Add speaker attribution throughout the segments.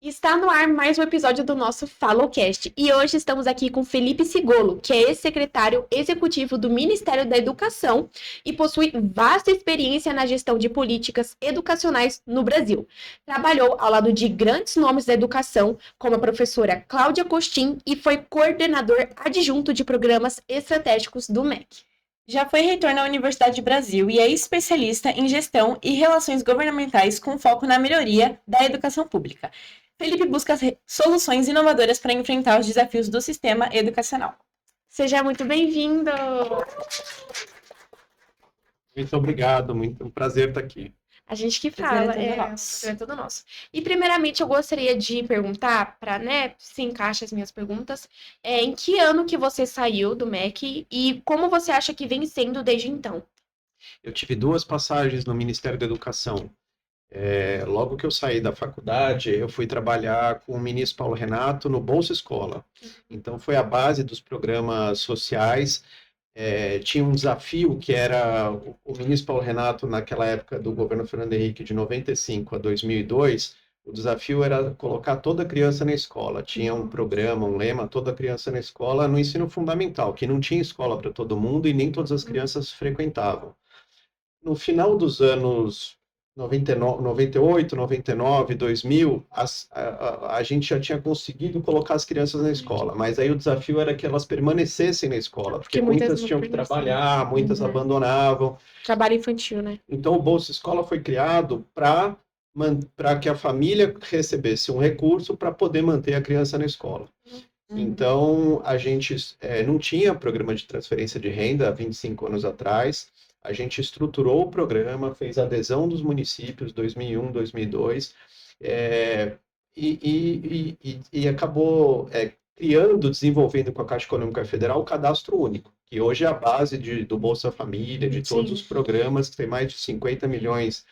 Speaker 1: Está no ar mais um episódio do nosso FaloCast e hoje estamos aqui com Felipe Sigolo, que é ex-secretário executivo do Ministério da Educação e possui vasta experiência na gestão de políticas educacionais no Brasil. Trabalhou ao lado de grandes nomes da educação, como a professora Cláudia Costin, e foi coordenador adjunto de programas estratégicos do MEC.
Speaker 2: Já foi reitor na Universidade de Brasil e é especialista em gestão e relações governamentais com foco na melhoria da educação pública. Felipe busca soluções inovadoras para enfrentar os desafios do sistema educacional.
Speaker 1: Seja muito bem-vindo!
Speaker 3: Muito obrigado, muito um prazer estar aqui.
Speaker 1: A gente que fala, é tudo nosso. E primeiramente eu gostaria de perguntar, para, se encaixa as minhas perguntas, em que ano que você saiu do MEC e como você acha que vem sendo desde então?
Speaker 3: Eu tive 2 passagens no Ministério da Educação. Logo que eu saí da faculdade, eu fui trabalhar com o ministro Paulo Renato no Bolsa Escola. Então, foi a base dos programas sociais. Tinha um desafio que era o ministro Paulo Renato, naquela época do governo Fernando Henrique, de 95 a 2002, o desafio era colocar toda criança na escola. Tinha um programa, um lema, toda criança na escola, no ensino fundamental, que não tinha escola para todo mundo e nem todas as crianças frequentavam. No final dos anos 99, 98, 99, 2000, a gente já tinha conseguido colocar as crianças na escola, mas aí o desafio era que elas permanecessem na escola, porque muitas tinham que trabalhar, muitas abandonavam.
Speaker 1: Trabalho infantil, né?
Speaker 3: Então o Bolsa Escola foi criado para que a família recebesse um recurso para poder manter a criança na escola. Então, a gente não tinha programa de transferência de renda há 25 anos atrás. A gente estruturou o programa, fez adesão dos municípios 2001, 2002, e acabou desenvolvendo com a Caixa Econômica Federal o Cadastro Único, que hoje é a base do Bolsa Família, de todos os programas, que tem mais de 50 milhões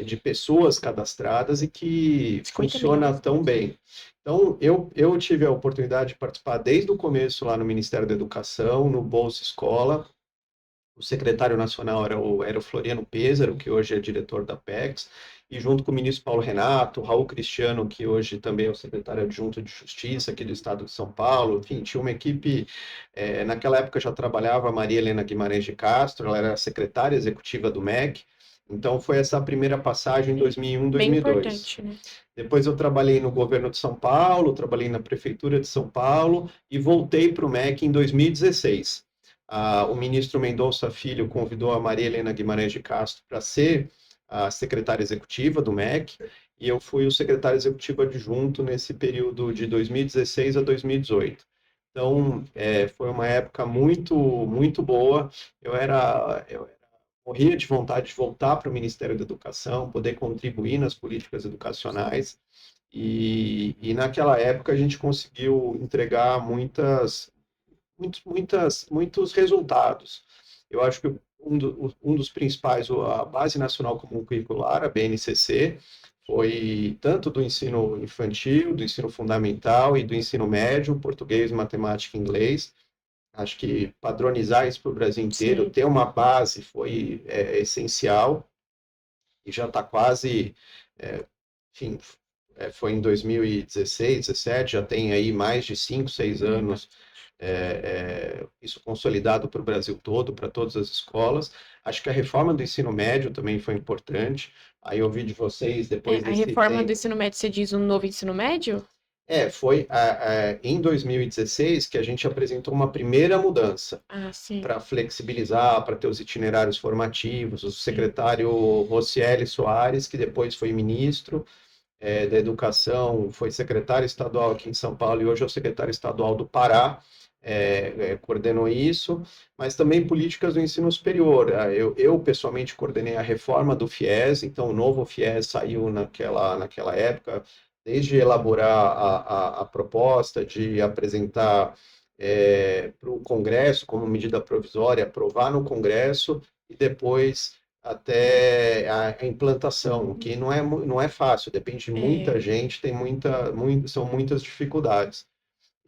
Speaker 3: de pessoas cadastradas e que funciona tão bem. Então, eu tive a oportunidade de participar desde o começo lá no Ministério da Educação, no Bolsa Escola. O secretário nacional era o Floriano Pêssaro, que hoje é diretor da PEX, e junto com o ministro Paulo Renato, Raul Cristiano, que hoje também é o secretário adjunto de Justiça aqui do estado de São Paulo. Enfim, tinha uma equipe, naquela época já trabalhava a Maria Helena Guimarães de Castro, ela era secretária executiva do MEC. Então, foi essa a primeira passagem em 2001, 2002.
Speaker 1: Bem importante, né?
Speaker 3: Depois eu trabalhei no governo de São Paulo, trabalhei na prefeitura de São Paulo e voltei para o MEC em 2016. O ministro Mendonça Filho convidou a Maria Helena Guimarães de Castro para ser a secretária executiva do MEC e eu fui o secretário executivo adjunto nesse período de 2016 a 2018. Então, foi uma época muito, muito boa. Eu morria de vontade de voltar para o Ministério da Educação, poder contribuir nas políticas educacionais, e naquela época a gente conseguiu entregar muitos resultados. Eu acho que um dos principais, a Base Nacional Comum Curricular, a BNCC, foi tanto do ensino infantil, do ensino fundamental e do ensino médio, português, matemática e inglês. Acho que padronizar isso para o Brasil inteiro, ter uma base foi essencial, e já está quase, enfim, foi em 2016, 2017, já tem aí mais de 5, 6 anos isso consolidado para o Brasil todo, para todas as escolas. Acho que a reforma do ensino médio também foi importante. Aí eu ouvi de vocês depois
Speaker 1: desse tempo. A reforma do ensino médio, você diz um novo ensino médio?
Speaker 3: Foi em 2016 que a gente apresentou uma primeira mudança para flexibilizar, para ter os itinerários formativos. O secretário Rocieli Soares, que depois foi ministro da Educação, foi secretário estadual aqui em São Paulo e hoje é o secretário estadual do Pará, coordenou isso, mas também políticas do ensino superior. Eu pessoalmente coordenei a reforma do FIES, então o novo FIES saiu naquela época, desde elaborar a proposta, de apresentar para o Congresso como medida provisória, aprovar no Congresso e depois até a implantação, que não é fácil, depende de muita gente, são muitas dificuldades.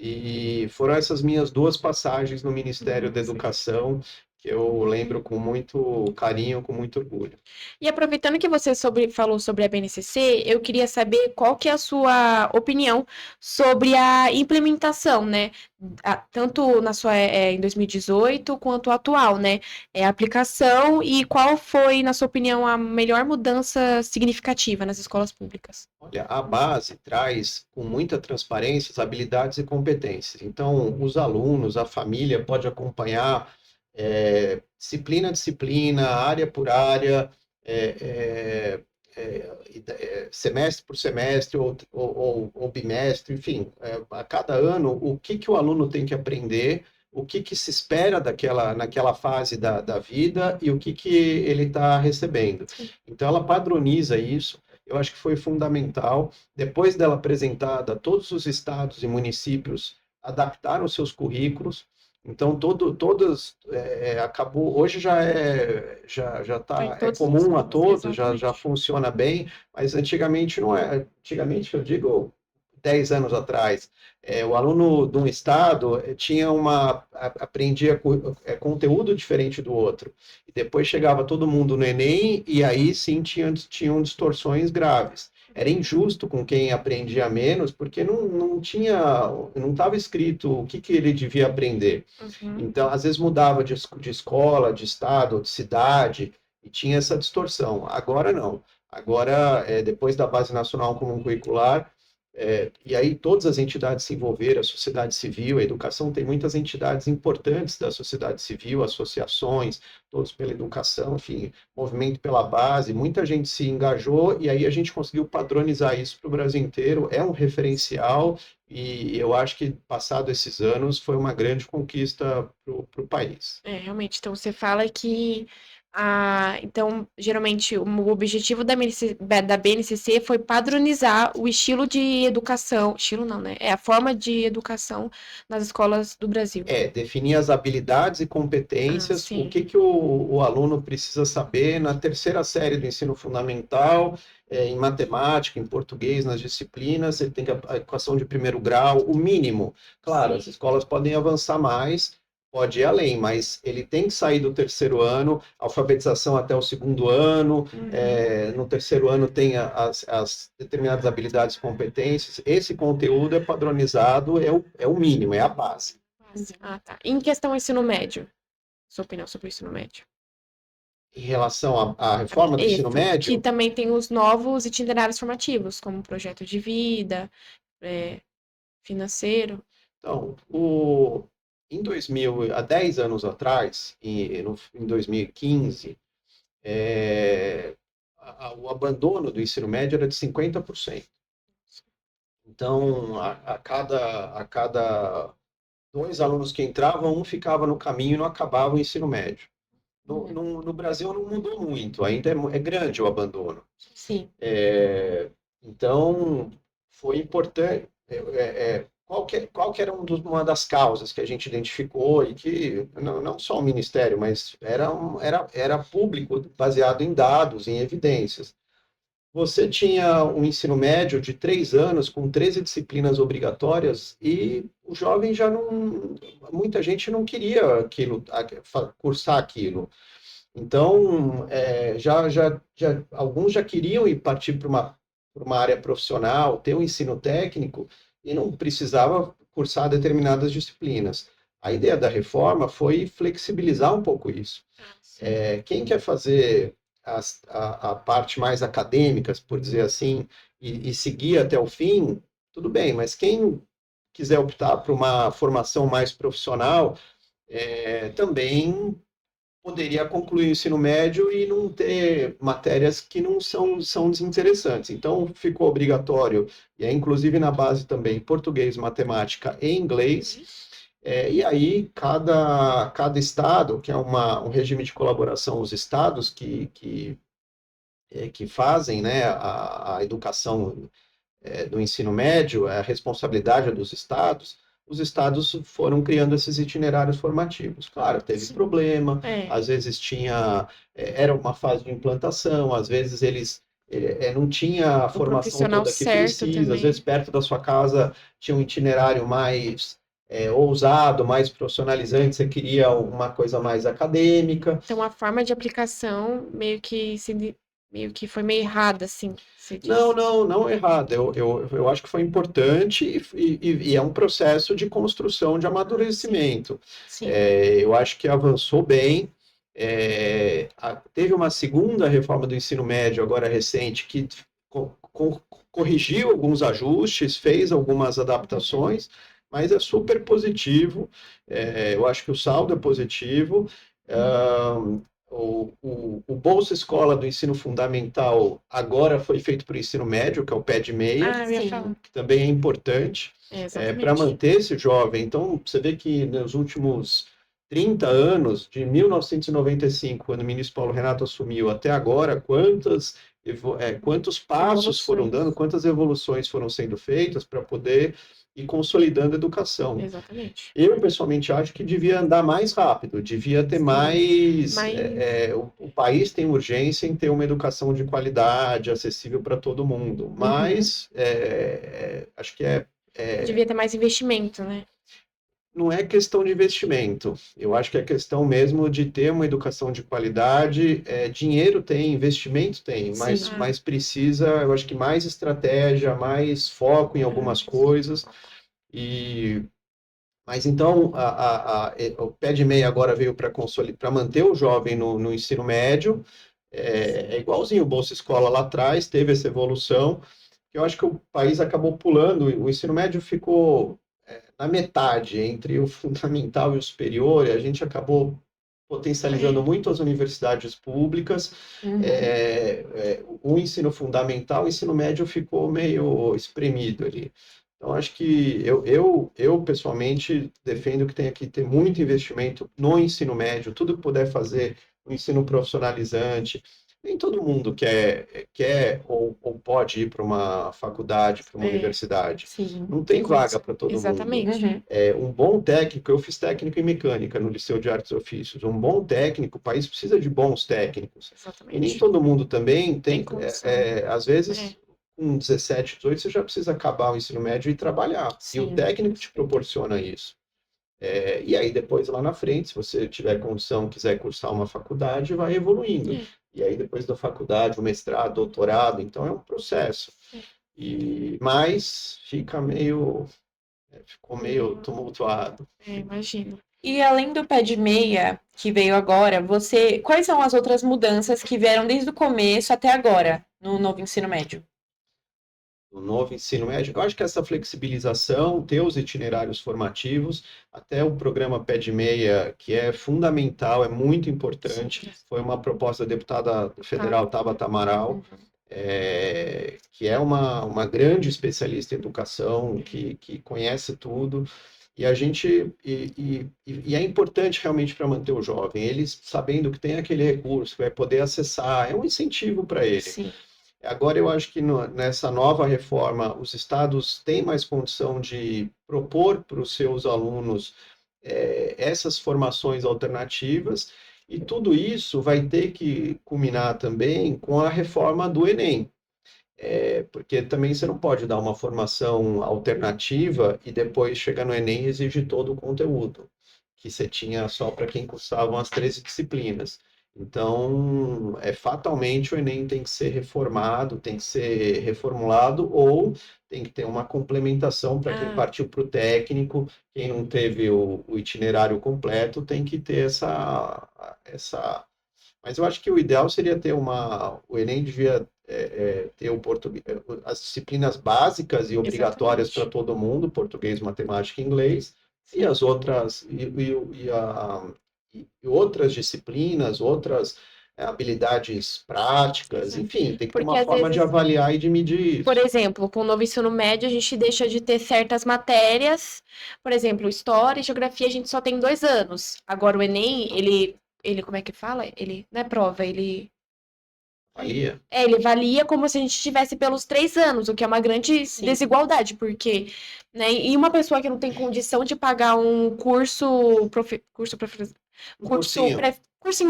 Speaker 3: E foram essas minhas 2 passagens no Ministério da Educação, que eu lembro com muito carinho, com muito orgulho.
Speaker 1: E aproveitando que você falou sobre a BNCC, eu queria saber qual que é a sua opinião sobre a implementação, né? Tanto na sua em 2018 quanto atual, né? A aplicação e qual foi, na sua opinião, a melhor mudança significativa nas escolas públicas?
Speaker 3: Olha, a base traz com muita transparência as habilidades e competências. Então, os alunos, a família pode acompanhar disciplina a disciplina, área por área, semestre por semestre ou bimestre, enfim, a cada ano, o que o aluno tem que aprender, o que se espera naquela fase da vida e o que ele está recebendo. Então, ela padroniza isso. Eu acho que foi fundamental. Depois dela apresentada, todos os estados e municípios adaptaram seus currículos. Então, todas acabou. Hoje já tá comum a todos, já funciona bem, mas antigamente não é. Antigamente, eu digo 10 anos atrás, o aluno de um estado aprendia conteúdo diferente do outro. E depois chegava todo mundo no Enem e aí sim tinham distorções graves. Era injusto com quem aprendia menos, porque não estava escrito o que ele devia aprender.
Speaker 1: Uhum.
Speaker 3: Então, às vezes mudava de escola, de estado, de cidade, e tinha essa distorção. Agora não. Agora, depois da Base Nacional Comum Curricular, e aí todas as entidades se envolveram, a sociedade civil, a educação, tem muitas entidades importantes da sociedade civil, associações, todos pela educação, enfim, movimento pela base, muita gente se engajou e aí a gente conseguiu padronizar isso para o Brasil inteiro, é um referencial e eu acho que, passado esses anos, foi uma grande conquista para o país.
Speaker 1: Realmente, então você fala que então, geralmente, o objetivo da BNCC foi padronizar o estilo de educação, estilo não, né? A forma de educação nas escolas do Brasil.
Speaker 3: Definir as habilidades e competências, o que o aluno precisa saber na terceira série do ensino fundamental, em matemática, em português, nas disciplinas, ele tem a equação de primeiro grau, o mínimo. Claro, as escolas podem avançar mais, pode ir além, mas ele tem que sair do terceiro ano, alfabetização até o segundo ano, no terceiro ano tem as determinadas habilidades e competências, esse conteúdo é padronizado, é o mínimo, é a base.
Speaker 1: Tá. Em questão ao ensino médio, sua opinião sobre o ensino médio?
Speaker 3: Em relação à reforma do ensino médio?
Speaker 1: Que também tem os novos itinerários formativos, como projeto de vida, financeiro.
Speaker 3: Então, há 10 anos atrás, em 2015, o abandono do ensino médio era de 50%. Então, a cada 2 alunos que entravam, um ficava no caminho e não acabava o ensino médio. No Brasil não mudou muito, ainda é grande o abandono.
Speaker 1: Sim.
Speaker 3: Então, foi importante. Qual que era uma das causas que a gente identificou e que não só o Ministério, mas era público, baseado em dados, em evidências. Você tinha um ensino médio de 3 anos, com 13 disciplinas obrigatórias, e o jovem muita gente não queria cursar aquilo. Então, alguns já queriam partir para uma área profissional, ter um ensino técnico, e não precisava cursar determinadas disciplinas. A ideia da reforma foi flexibilizar um pouco isso. Quem quer fazer a parte mais acadêmica, por dizer assim, e seguir até o fim, tudo bem, mas quem quiser optar por uma formação mais profissional, também poderia concluir o ensino médio e não ter matérias que não são desinteressantes. Então, ficou obrigatório, e inclusive na base também, português, matemática e inglês. E aí, cada estado, que é um regime de colaboração, os estados que fazem, né, a educação do ensino médio, a responsabilidade dos estados, os estados foram criando esses itinerários formativos. Claro, teve problema, às vezes era uma fase de implantação, às vezes eles não tinha a formação toda que precisa, às vezes perto da sua casa tinha um itinerário mais ousado, mais profissionalizante, você queria uma coisa mais acadêmica.
Speaker 1: Então, a forma de aplicação meio que foi meio errada, assim, você diz.
Speaker 3: Não errado. Eu acho que foi importante e é um processo de construção, de amadurecimento.
Speaker 2: Sim.
Speaker 3: Eu acho que avançou bem. Teve uma segunda reforma do ensino médio, agora recente, que corrigiu alguns ajustes, fez algumas adaptações, mas é super positivo. Eu acho que o saldo é positivo. O Bolsa Escola do ensino fundamental agora foi feito para o ensino médio, que é o PED-meia, que também é importante para manter esse jovem. Então, você vê que nos últimos 30 anos, de 1995, quando o ministro Paulo Renato assumiu, até agora, quantos passos foram dando, quantas evoluções foram sendo feitas para poder ir consolidando a educação.
Speaker 1: Exatamente.
Speaker 3: Eu, pessoalmente, acho que devia andar mais rápido, devia ter mais... o país tem urgência em ter uma educação de qualidade, acessível para todo mundo, mas acho que
Speaker 1: devia ter mais investimento, né?
Speaker 3: Não é questão de investimento, eu acho que é questão mesmo de ter uma educação de qualidade. Dinheiro tem, investimento tem, mas precisa, eu acho que mais estratégia, mais foco em algumas coisas. Mas então, o PED-meia agora veio para manter o jovem no ensino médio, igualzinho o Bolsa Escola lá atrás, teve essa evolução, que eu acho que o país acabou pulando, o ensino médio ficou na metade, entre o fundamental e o superior, e a gente acabou potencializando muito as universidades públicas. O ensino fundamental, o ensino médio ficou meio espremido ali. Então, acho que eu pessoalmente defendo que tenha que ter muito investimento no ensino médio, tudo que puder fazer no ensino profissionalizante. Nem todo mundo quer ou pode ir para uma faculdade, para uma universidade.
Speaker 2: Sim.
Speaker 3: Não tem vaga para todo
Speaker 1: Exatamente.
Speaker 3: mundo. Um bom técnico, eu fiz técnico em mecânica no Liceu de Artes e Ofícios. Um bom técnico, o país precisa de bons técnicos.
Speaker 1: Exatamente.
Speaker 3: E nem todo mundo também tem às vezes, com 17, 18, você já precisa acabar o ensino médio e trabalhar. Sim. E o técnico te proporciona isso. E aí, depois, lá na frente, se você tiver condição, quiser cursar uma faculdade, vai evoluindo. E aí, depois da faculdade, o mestrado, doutorado, então é um processo. Mas ficou meio tumultuado.
Speaker 1: Imagino.
Speaker 2: E além do PED-meia, que veio agora, quais são as outras mudanças que vieram desde o começo até agora, no novo ensino médio?
Speaker 3: No novo ensino médio, eu acho que essa flexibilização, ter os itinerários formativos, até o programa PED-meia, que é fundamental, é muito importante, foi uma proposta da deputada federal Tabata Amaral, que é uma grande especialista em educação, que conhece tudo, e é importante realmente para manter o jovem, eles sabendo que tem aquele recurso, que vai poder acessar, é um incentivo para ele.
Speaker 2: Sim.
Speaker 3: Agora, eu acho que nessa nova reforma, os estados têm mais condição de propor para os seus alunos essas formações alternativas, e tudo isso vai ter que culminar também com a reforma do Enem. Porque também você não pode dar uma formação alternativa e depois chegar no Enem e exigir todo o conteúdo, que você tinha só para quem cursavam as 13 disciplinas. Então, fatalmente, o Enem tem que ser reformado, tem que ser reformulado, ou tem que ter uma complementação para quem partiu para o técnico, quem não teve o itinerário completo, tem que ter essa... Mas eu acho que o ideal seria ter o Enem devia ter o português, as disciplinas básicas e obrigatórias para todo mundo, português, matemática e inglês, e as outras... E outras disciplinas, outras habilidades práticas, enfim, tem que ter uma forma de avaliar e de medir isso.
Speaker 1: Por exemplo, com o novo ensino médio, a gente deixa de ter certas matérias, por exemplo, História e Geografia, a gente só tem 2 anos. Agora, o Enem, ele como é que fala? Ele não é prova, ele...
Speaker 3: Valia.
Speaker 1: Ele valia como se a gente tivesse pelos 3 anos, o que é uma grande desigualdade, porque, né, e uma pessoa que não tem condição de pagar um cursinho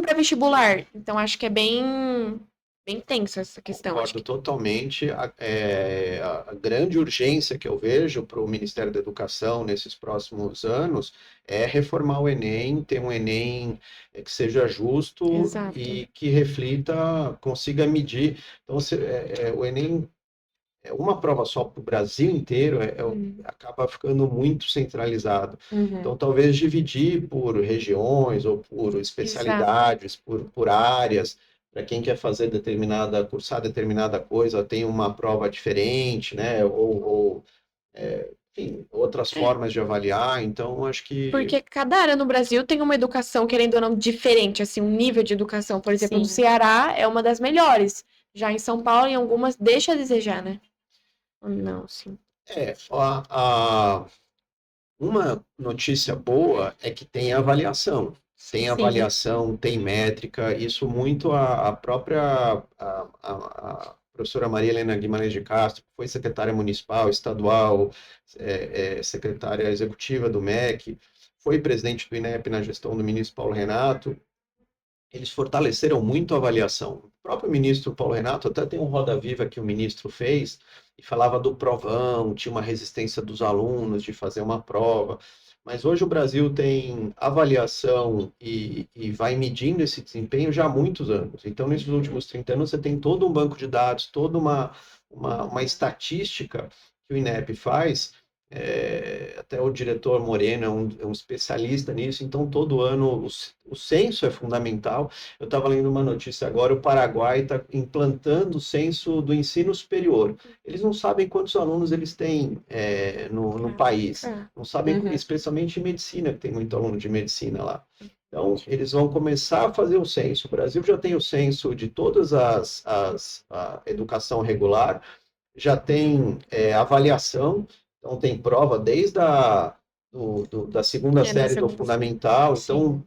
Speaker 1: pré-vestibular, então acho que é bem bem tensa essa questão.
Speaker 3: Concordo totalmente. A grande urgência que eu vejo para o Ministério da Educação nesses próximos anos é reformar o Enem, ter um Enem que seja justo
Speaker 1: Exato.
Speaker 3: e que reflita, consiga medir. Então, o Enem é uma prova só para o Brasil inteiro, acaba ficando muito centralizado. Então, talvez dividir por regiões ou por especialidades, por áreas. Para quem quer fazer cursar determinada coisa, tem uma prova diferente, né? Enfim, outras formas de avaliar. Então, acho que...
Speaker 1: Porque cada área no Brasil tem uma educação, querendo ou não, diferente, assim, um nível de educação. Por exemplo, no Ceará é uma das melhores. Já em São Paulo, em algumas, deixa a desejar, né? Não, sim.
Speaker 3: Uma notícia boa é que tem avaliação. Tem avaliação, tem métrica, isso muito a própria a professora Maria Helena Guimarães de Castro, que foi secretária municipal, estadual, secretária executiva do MEC, foi presidente do INEP na gestão do ministro Paulo Renato. Eles fortaleceram muito a avaliação. O próprio ministro Paulo Renato até tem um Roda Viva que o ministro fez e falava do provão, tinha uma resistência dos alunos de fazer uma prova. Mas hoje o Brasil tem avaliação e vai medindo esse desempenho já há muitos anos. Então, nesses últimos 30 anos, você tem todo um banco de dados, toda uma estatística que o INEP faz. Até o diretor Moreno é um especialista nisso, então todo ano o censo é fundamental. Eu estava lendo uma notícia agora, o Paraguai está implantando o censo do ensino superior. Eles não sabem quantos alunos eles têm no país, não sabem, especialmente em medicina, que tem muito aluno de medicina lá. Então, eles vão começar a fazer o censo. O Brasil já tem o censo de todas a educação regular, já tem avaliação. Então, tem prova desde da segunda série do fundamental. Então,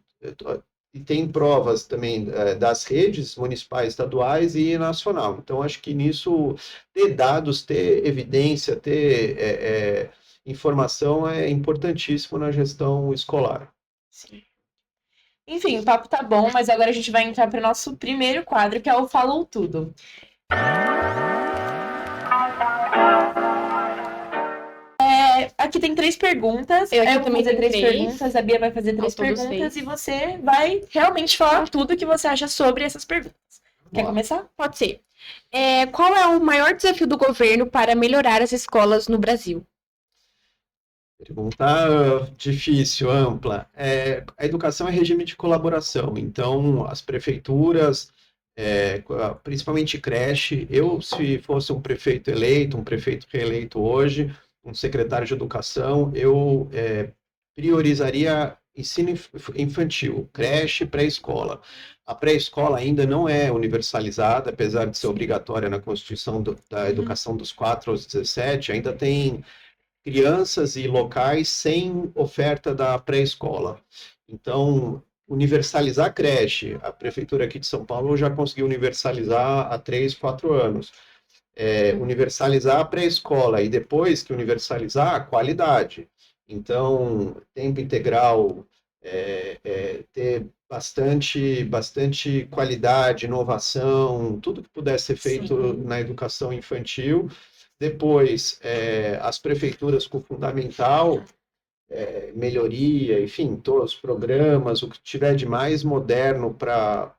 Speaker 3: e tem provas também das redes municipais, estaduais e nacional. Então, acho que nisso, ter dados, ter evidência, ter informação é importantíssimo na gestão escolar.
Speaker 2: Sim. Enfim, o papo tá bom, mas agora a gente vai entrar para o nosso primeiro quadro, que é o Falou Tudo. Aqui tem 3 perguntas. Eu vou fazer 3 perguntas, a Bia vai fazer 3 perguntas e você vai realmente falar tudo que você acha sobre essas perguntas. Quer começar?
Speaker 1: Pode ser. Qual é o maior desafio do governo para melhorar as escolas no Brasil?
Speaker 3: Pergunta difícil, ampla. A educação é regime de colaboração, então as prefeituras, principalmente creche, se fosse um prefeito eleito, um prefeito reeleito hoje, um secretário de educação, eu priorizaria ensino infantil, creche, pré-escola. A pré-escola ainda não é universalizada, apesar de ser obrigatória na Constituição da Educação dos 4 aos 17, ainda tem crianças e locais sem oferta da pré-escola. Então, universalizar a creche, a prefeitura aqui de São Paulo já conseguiu universalizar há 3, 4 anos. Universalizar a pré-escola e depois que universalizar a qualidade. Então, tempo integral, ter bastante qualidade, inovação, tudo que puder ser feito na educação infantil. Depois, as prefeituras com fundamental, melhoria, enfim, todos os programas, o que tiver de mais moderno para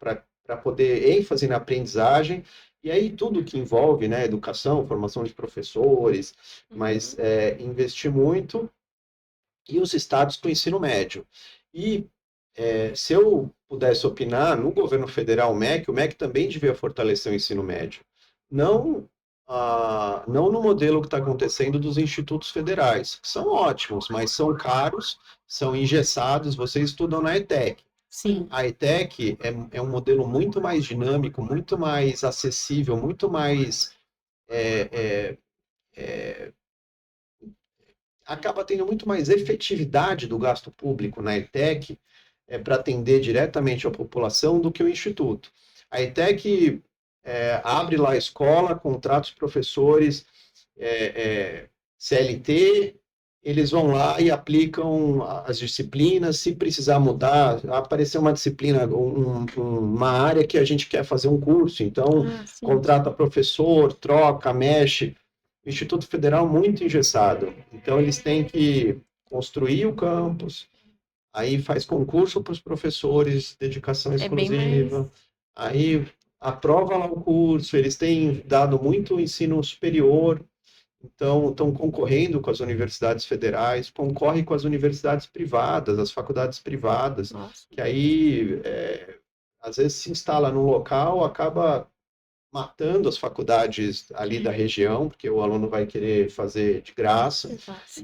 Speaker 3: poder ênfase na aprendizagem. E aí tudo que envolve, né, educação, formação de professores, mas investir muito, e os estados com o ensino médio. E se eu pudesse opinar, no governo federal, o MEC também devia fortalecer o ensino médio. Não no modelo que está acontecendo dos institutos federais, que são ótimos, mas são caros, são engessados, vocês estudam na ETEC.
Speaker 2: Sim.
Speaker 3: A ETEC é um modelo muito mais dinâmico, muito mais acessível, muito mais... acaba tendo muito mais efetividade do gasto público na ETEC para atender diretamente a população do que o Instituto. A ETEC abre lá a escola, contrata os professores CLT eles vão lá e aplicam as disciplinas. Se precisar mudar, aparecer uma disciplina, uma área que a gente quer fazer um curso, então contrata professor, troca, mexe. O Instituto Federal muito engessado, então eles têm que construir o campus, aí faz concurso para os professores, dedicação exclusiva, aí aprova lá o curso, eles têm dado muito ensino superior. Então, estão concorrendo com as universidades federais, concorrem com as universidades privadas, as faculdades privadas, que aí, às vezes, se instala num local, acaba matando as faculdades ali da região, porque o aluno vai querer fazer de graça,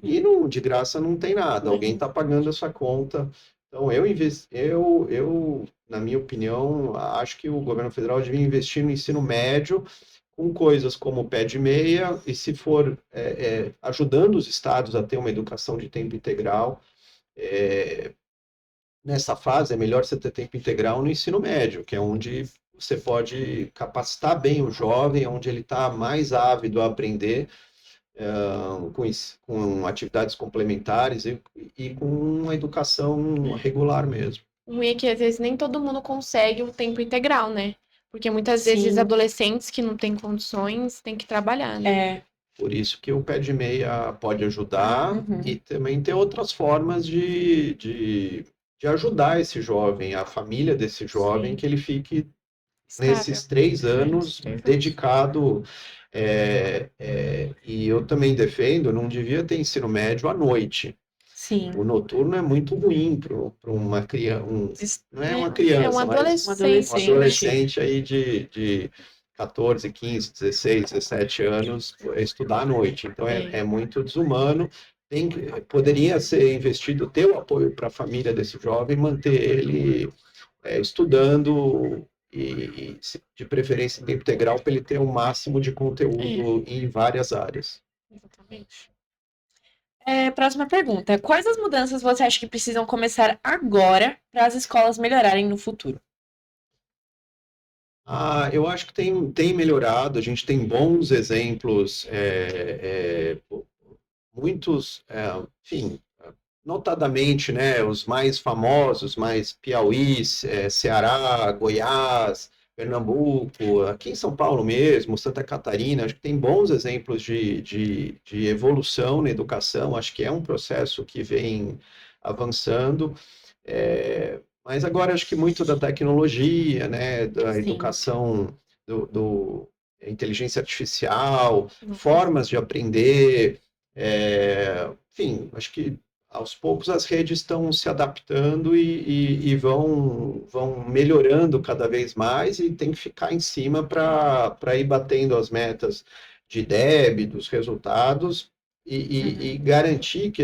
Speaker 3: e não, de graça não tem nada, alguém está pagando essa conta. Então, eu, na minha opinião, acho que o governo federal devia investir no ensino médio, com coisas como o pé de meia, e se for ajudando os estados a ter uma educação de tempo integral, nessa fase é melhor você ter tempo integral no ensino médio, que é onde você pode capacitar bem o jovem, onde ele está mais ávido a aprender, com atividades complementares e com uma educação regular mesmo.
Speaker 1: O ruim é que às vezes nem todo mundo consegue o tempo integral, né? Porque muitas vezes adolescentes que não têm condições têm que trabalhar, né?
Speaker 3: Por isso que o pé de meia pode ajudar e também ter outras formas de ajudar esse jovem, a família desse jovem, que ele fique nesses 3 anos dedicado. E eu também defendo, não devia ter ensino médio à noite.
Speaker 2: Sim.
Speaker 3: O noturno é muito ruim para uma criança, não é uma criança,
Speaker 1: é um
Speaker 3: mas um adolescente aí de 14, 15, 16, 17 anos estudar à noite. Então é muito desumano. Poderia ser investido, ter o apoio para a família desse jovem, manter ele estudando e de preferência em tempo integral, para ele ter o máximo de conteúdo em várias áreas.
Speaker 1: Exatamente.
Speaker 2: Próxima pergunta. Quais as mudanças você acha que precisam começar agora para as escolas melhorarem no futuro?
Speaker 3: Eu acho que tem melhorado, a gente tem bons exemplos, muitos, enfim, notadamente, né, os mais famosos, mais Piauí, Ceará, Goiás, Pernambuco, aqui em São Paulo mesmo, Santa Catarina, acho que tem bons exemplos de evolução na educação, acho que é um processo que vem avançando, mas agora acho que muito da tecnologia, né, da educação, inteligência artificial, formas de aprender, enfim, acho que aos poucos as redes estão se adaptando e vão melhorando cada vez mais, e tem que ficar em cima para ir batendo as metas de débitos, resultados, e garantir que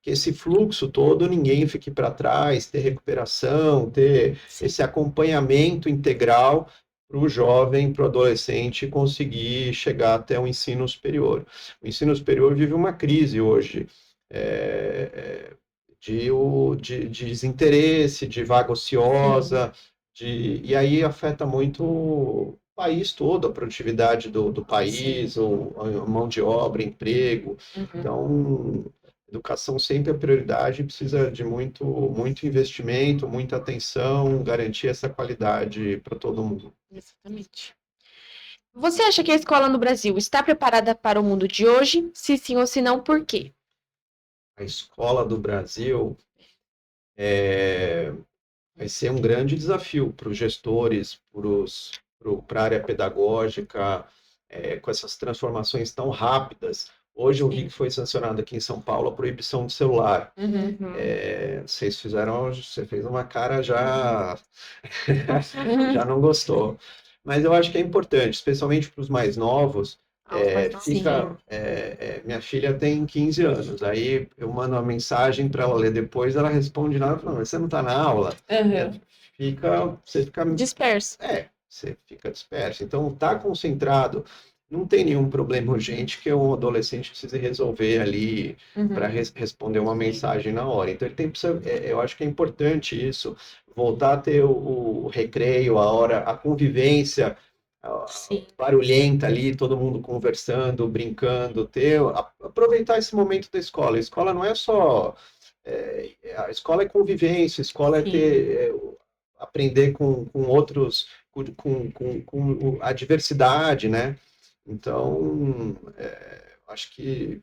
Speaker 3: esse fluxo todo ninguém fique para trás, ter recuperação, ter esse acompanhamento integral para o jovem, para o adolescente conseguir chegar até o ensino superior. O ensino superior vive uma crise hoje, de desinteresse, de vaga ociosa, e aí afeta muito o país todo, a produtividade do país, a mão de obra, emprego. Então, educação sempre é prioridade, precisa de muito investimento, muita atenção, garantir essa qualidade para todo mundo.
Speaker 1: Exatamente. Você acha que a escola no Brasil está preparada para o mundo de hoje? Se sim ou se não, por quê?
Speaker 3: A escola do Brasil vai ser um grande desafio para os gestores, para a área pedagógica, com essas transformações tão rápidas. Hoje eu vi que foi sancionado aqui em São Paulo a proibição do celular. Você fez uma cara já não gostou. Mas eu acho que é importante, especialmente para os mais novos. Minha filha tem 15 anos, aí eu mando uma mensagem para ela ler depois, ela responde nada, falando, mas você não está na aula? Você fica
Speaker 1: disperso.
Speaker 3: Você fica disperso. Então, está concentrado, não tem nenhum problema urgente que um adolescente precise resolver ali para responder uma mensagem na hora. Então, eu acho que é importante isso, voltar a ter o recreio, a hora, a convivência, barulhenta ali, todo mundo conversando, brincando, aproveitar esse momento da escola. A escola não é só... a escola é convivência, a escola é aprender com outros, com a diversidade, né? Então, acho que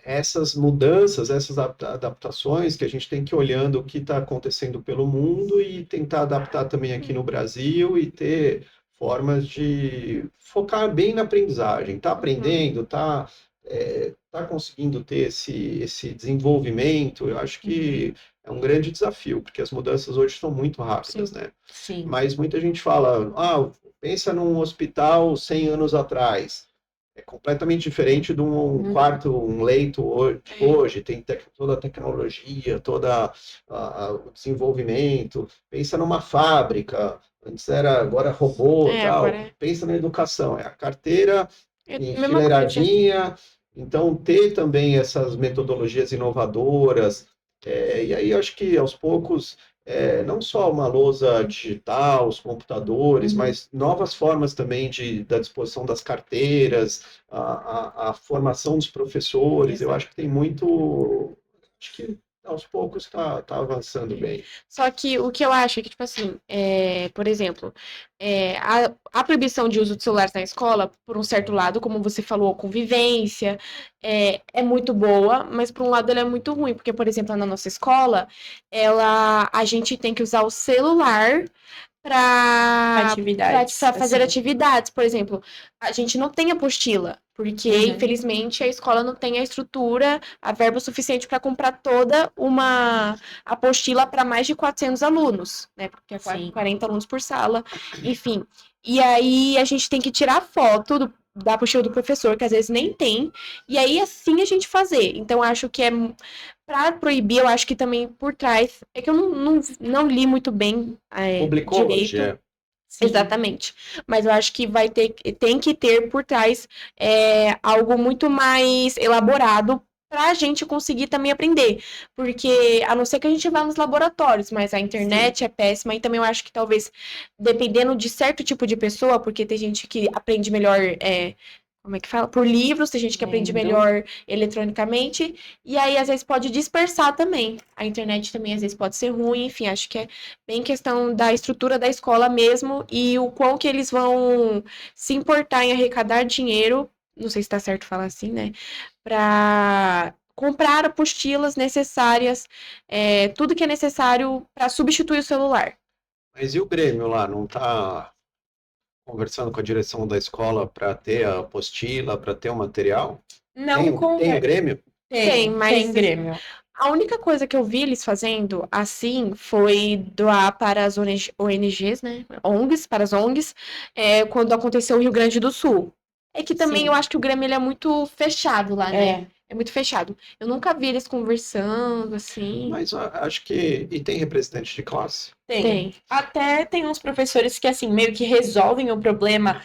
Speaker 3: essas mudanças, essas adaptações que a gente tem que ir olhando o que está acontecendo pelo mundo e tentar adaptar também aqui no Brasil e ter formas de focar bem na aprendizagem. Está aprendendo, está conseguindo ter esse desenvolvimento, eu acho que é um grande desafio, porque as mudanças hoje são muito rápidas, né?
Speaker 2: Sim.
Speaker 3: Mas muita gente fala, pensa num hospital 100 anos atrás. É completamente diferente de um quarto, um leito hoje. Tem toda a tecnologia, o desenvolvimento. Pensa numa fábrica, antes agora robô, tal. Pensa na educação, a carteira enfileiradinha. Então, ter também essas metodologias inovadoras. E aí, acho que aos poucos, não só uma lousa digital, os computadores, mas novas formas também da disposição das carteiras, a formação dos professores. Eu acho que tem muito... Acho que aos poucos está avançando bem.
Speaker 1: Só que o que eu acho é que, tipo assim, por exemplo, a proibição de uso de celulares na escola, por um certo lado, como você falou, convivência, é muito boa, mas por um lado ela é muito ruim, porque, por exemplo, na nossa escola, a gente tem que usar o celular para fazer atividades. Por exemplo, a gente não tem apostila, porque, infelizmente, a escola não tem a estrutura, a verba suficiente para comprar toda uma apostila para mais de 400 alunos, né? Porque é 40 alunos por sala, enfim. E aí a gente tem que tirar foto da apostila do professor, que às vezes nem tem, e aí assim a gente fazer. Então, acho que para proibir, eu acho que também por trás, é que eu não li muito bem direito. Exatamente. Mas eu acho que tem que ter por trás algo muito mais elaborado para a gente conseguir também aprender. Porque, a não ser que a gente vá nos laboratórios, mas a internet é péssima, e também eu acho que talvez, dependendo de certo tipo de pessoa, porque tem gente que aprende melhor... como é que fala? Por livros, tem gente que aprende melhor eletronicamente, e aí às vezes pode dispersar também. A internet também às vezes pode ser ruim, enfim, acho que é bem questão da estrutura da escola mesmo, e o quão que eles vão se importar em arrecadar dinheiro, não sei se tá certo falar assim, né? Para comprar apostilas necessárias, tudo que é necessário para substituir o celular.
Speaker 3: Mas e o Grêmio lá, não tá conversando com a direção da escola para ter a apostila, para ter o material?
Speaker 2: Não,
Speaker 3: tem o Grêmio?
Speaker 2: Tem Grêmio.
Speaker 1: A única coisa que eu vi eles fazendo assim foi doar para as ONGs, né? ONGs, para as ONGs, quando aconteceu o Rio Grande do Sul. É que também eu acho que o Grêmio ele é muito fechado lá, né? É muito fechado. Eu nunca vi eles conversando, assim.
Speaker 3: Mas acho que... E tem representante de classe?
Speaker 2: Tem. Até tem uns professores que, assim, meio que resolvem o problema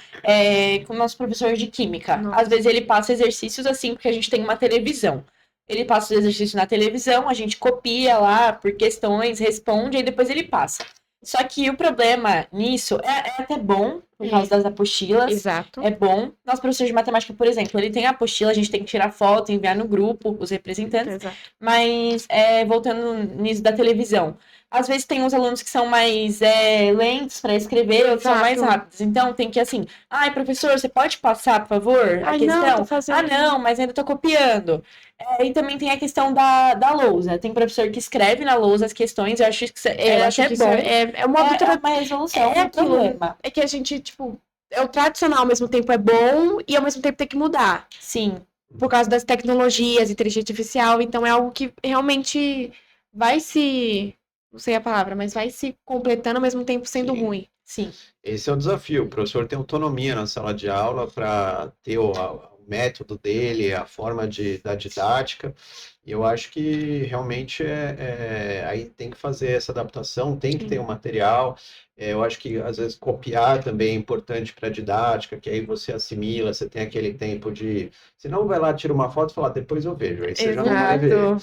Speaker 2: com o nosso professor de química. Nossa. Às vezes ele passa exercícios assim, porque a gente tem uma televisão. Ele passa os exercícios na televisão, a gente copia lá por questões, responde, e depois ele passa. Só que o problema nisso é até bom, por causa das apostilas.
Speaker 1: Exato.
Speaker 2: É bom. Nosso professor de matemática, por exemplo, ele tem a apostila, a gente tem que tirar foto, enviar no grupo, os representantes.
Speaker 1: Exato.
Speaker 2: Mas, voltando nisso da televisão, às vezes tem uns alunos que são mais lentos para escrever, outros são mais rápidos. Então, tem que assim, professor, você pode passar, por favor, a questão? Não, mas ainda tô copiando. E também tem a questão da lousa. Tem professor que escreve na lousa as questões, eu acho que é bom.
Speaker 1: É uma
Speaker 2: resolução do problema.
Speaker 1: É que a gente, tipo, o tradicional ao mesmo tempo é bom e ao mesmo tempo tem que mudar.
Speaker 2: Sim.
Speaker 1: Por causa das tecnologias, inteligência artificial, então é algo que realmente vai não sei a palavra, mas vai se completando ao mesmo tempo sendo ruim.
Speaker 2: Sim.
Speaker 3: Esse é o desafio. O professor tem autonomia na sala de aula para ter o método dele, a forma da didática. E eu acho que realmente aí tem que fazer essa adaptação, tem que ter um material. Eu acho que às vezes copiar também é importante para a didática, que aí você assimila, você tem aquele tempo de... Senão vai lá, tira uma foto e fala, depois eu vejo. Aí você já não vai ver.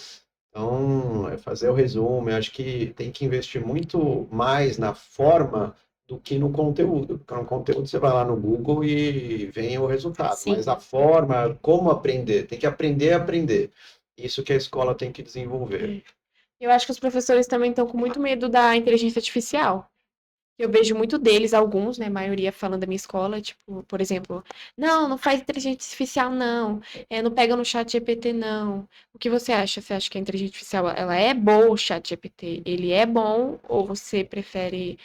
Speaker 3: Então, fazer o resumo, eu acho que tem que investir muito mais na forma do que no conteúdo. Porque no conteúdo você vai lá no Google e vem o resultado.
Speaker 2: Sim.
Speaker 3: Mas a forma, como aprender, tem que aprender a aprender. Isso que a escola tem que desenvolver.
Speaker 1: Eu acho que os professores também estão com muito medo da inteligência artificial. Eu vejo muito deles, alguns, né, a maioria falando da minha escola, tipo, por exemplo, não faz inteligência artificial, não. Não pega no chat GPT, não. O que você acha? Você acha que a inteligência artificial, ela é boa, o chat GPT? Ele é bom ou você prefere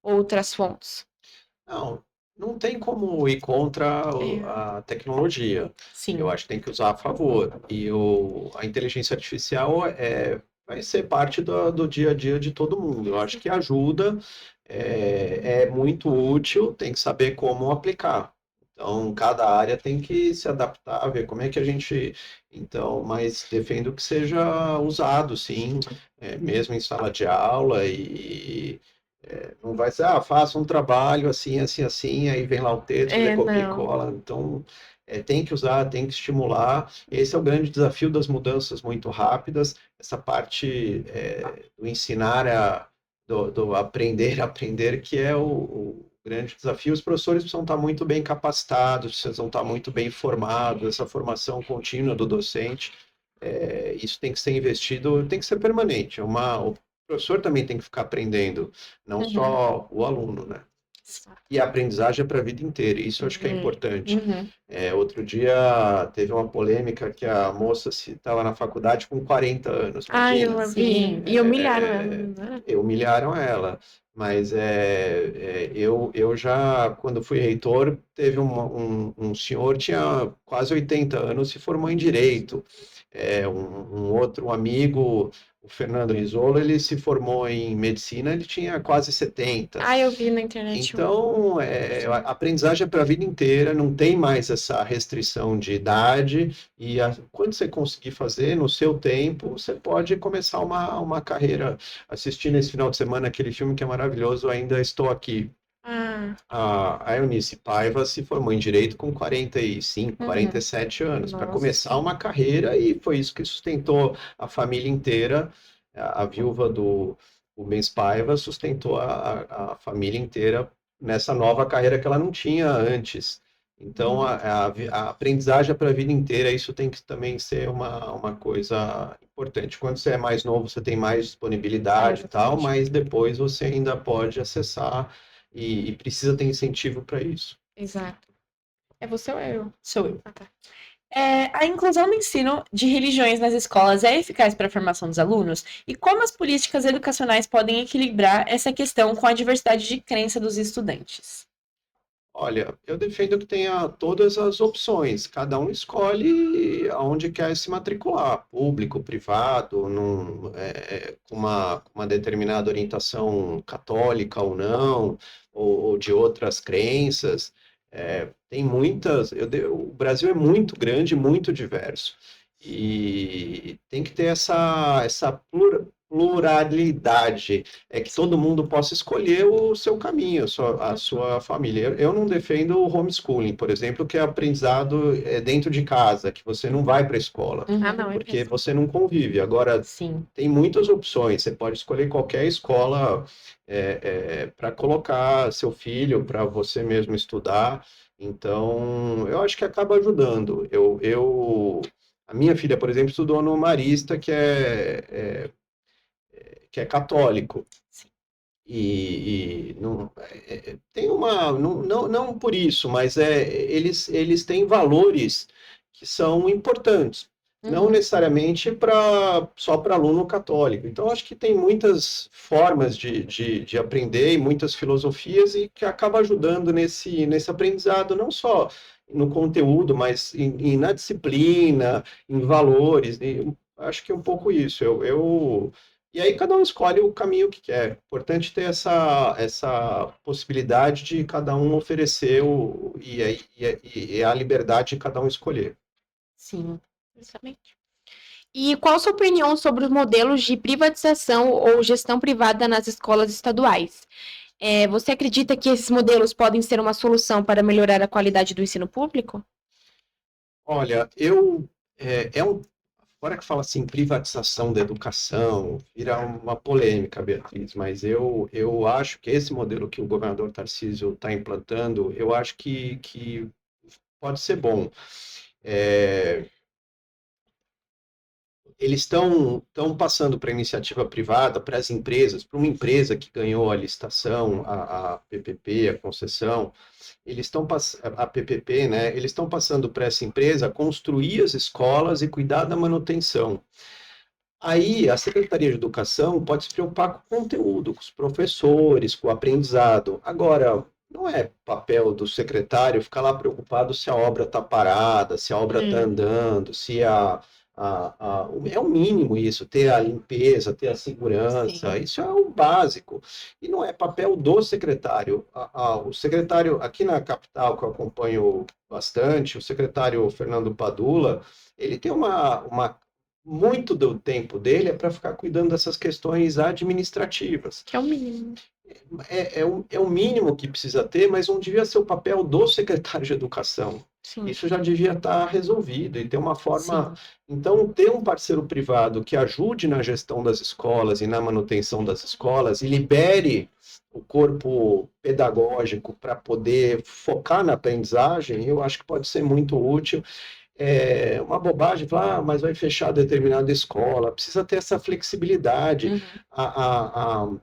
Speaker 1: outras fontes?
Speaker 3: Não tem como ir contra a tecnologia.
Speaker 2: Sim.
Speaker 3: Eu acho que tem que usar a favor. E a inteligência artificial vai ser parte do dia a dia de todo mundo. Eu acho que ajuda, é muito útil, tem que saber como aplicar. Então, cada área tem que se adaptar, ver como é que a gente. Então, mas defendo que seja usado, sim, mesmo em sala de aula não vai ser, faça um trabalho assim, assim, assim, aí vem lá o texto, você copia e
Speaker 1: Não.
Speaker 3: cola. Então, tem que usar, tem que estimular. Esse é o grande desafio das mudanças muito rápidas, essa parte do ensinar do aprender a aprender, que é o grande desafio. Os professores precisam estar muito bem capacitados, precisam estar muito bem formados, essa formação contínua do docente. Isso tem que ser investido, tem que ser permanente. O professor também tem que ficar aprendendo, não só o aluno, né? E a aprendizagem é para a vida inteira, isso eu acho que é importante. Outro dia teve uma polêmica que a moça estava na faculdade com 40 anos, imagina.
Speaker 1: Eu vi. E humilharam ela, né?
Speaker 3: Humilharam ela. Mas eu já, quando fui reitor, teve um senhor, tinha quase 80 anos, se formou em Direito. Um outro amigo, o Fernando Risolo, ele se formou em Medicina, ele tinha quase 70.
Speaker 1: Eu vi na internet.
Speaker 3: Então, a aprendizagem é para a vida inteira, não tem mais essa restrição de idade, e quando você conseguir fazer no seu tempo, você pode começar uma carreira. Assistindo esse final de semana aquele filme que é maravilhoso, Ainda Estou Aqui. A Eunice Paiva se formou em Direito com 45, 47 anos, para começar uma carreira, e foi isso que sustentou a família inteira. A viúva do Rubens Paiva sustentou a família inteira nessa nova carreira que ela não tinha antes. Então, a aprendizagem é para a vida inteira, isso tem que também ser uma coisa importante. Quando você é mais novo, você tem mais disponibilidade e tal, mas depois você ainda pode acessar e precisa ter incentivo para isso.
Speaker 1: Exato. É você ou eu?
Speaker 2: Sou eu. Tá. A inclusão do ensino de religiões nas escolas é eficaz para a formação dos alunos? E como as políticas educacionais podem equilibrar essa questão com a diversidade de crença dos estudantes?
Speaker 3: Olha, eu defendo que tenha todas as opções. Cada um escolhe aonde quer se matricular, público, privado, com uma determinada orientação católica ou não, ou de outras crenças. Tem muitas. O Brasil é muito grande, muito diverso. E tem que ter essa pluralidade, que todo mundo possa escolher o seu caminho, a sua família. Eu não defendo o homeschooling, por exemplo, que é aprendizado dentro de casa, que você não vai para a escola, porque você não convive. Agora, tem muitas opções, você pode escolher qualquer escola para colocar seu filho, para você mesmo estudar. Então, eu acho que acaba ajudando. A minha filha, por exemplo, estudou no Marista, que é católico. E não, tem não por isso, mas eles têm valores que são importantes, não necessariamente só para aluno católico. Então, acho que tem muitas formas de aprender e muitas filosofias, e que acaba ajudando nesse aprendizado, não só no conteúdo, mas na disciplina, em valores. Acho que é um pouco isso. E aí cada um escolhe o caminho que quer. Importante ter essa possibilidade de cada um oferecer e a liberdade de cada um escolher.
Speaker 2: Sim,
Speaker 1: exatamente. E qual a sua opinião sobre os modelos de privatização ou gestão privada nas escolas estaduais? Você acredita que esses modelos podem ser uma solução para melhorar a qualidade do ensino público?
Speaker 3: Olha, Agora que fala assim, privatização da educação, vira uma polêmica, Beatriz, mas eu acho que esse modelo que o governador Tarcísio está implantando, eu acho que pode ser bom. É, eles estão passando para a iniciativa privada, para as empresas, para uma empresa que ganhou a licitação, a PPP, a concessão, eles estão a PPP, né? Eles estão passando para essa empresa construir as escolas e cuidar da manutenção. Aí a Secretaria de Educação pode se preocupar com o conteúdo, com os professores, com o aprendizado. Agora, não é papel do secretário ficar lá preocupado se a obra está parada, se a obra está andando, se é o mínimo isso, ter a limpeza, ter a segurança,
Speaker 2: Sim.
Speaker 3: isso é o básico. E não é papel do secretário. O secretário, aqui na capital, que eu acompanho bastante, o secretário Fernando Padula, ele tem muito do tempo dele é para ficar cuidando dessas questões administrativas.
Speaker 1: Que é o mínimo.
Speaker 3: É o mínimo que precisa ter, mas não devia ser o papel do secretário de Educação.
Speaker 1: Sim.
Speaker 3: Isso já devia estar resolvido e ter uma forma.
Speaker 2: Sim.
Speaker 3: Então, ter um parceiro privado que ajude na gestão das escolas e na manutenção das escolas e libere o corpo pedagógico para poder focar na aprendizagem, eu acho que pode ser muito útil. É uma bobagem falar, mas vai fechar determinada escola, precisa ter essa flexibilidade.
Speaker 2: Uhum.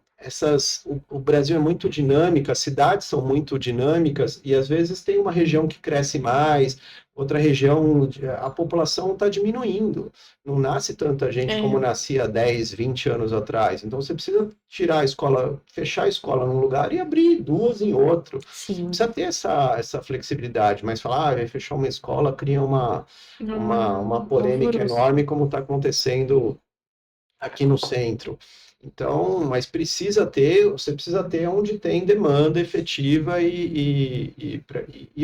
Speaker 3: O Brasil é muito dinâmico, as cidades são muito dinâmicas e às vezes tem uma região que cresce mais, outra região, a população está diminuindo. Não nasce tanta gente como nascia 10, 20 anos atrás. Então você precisa tirar a escola, fechar a escola num lugar e abrir duas em outro.
Speaker 2: Sim.
Speaker 3: Precisa ter essa flexibilidade, mas falar, vai fechar uma escola, cria uma polêmica enorme, como está acontecendo aqui no centro. Então, mas você precisa ter onde tem demanda efetiva e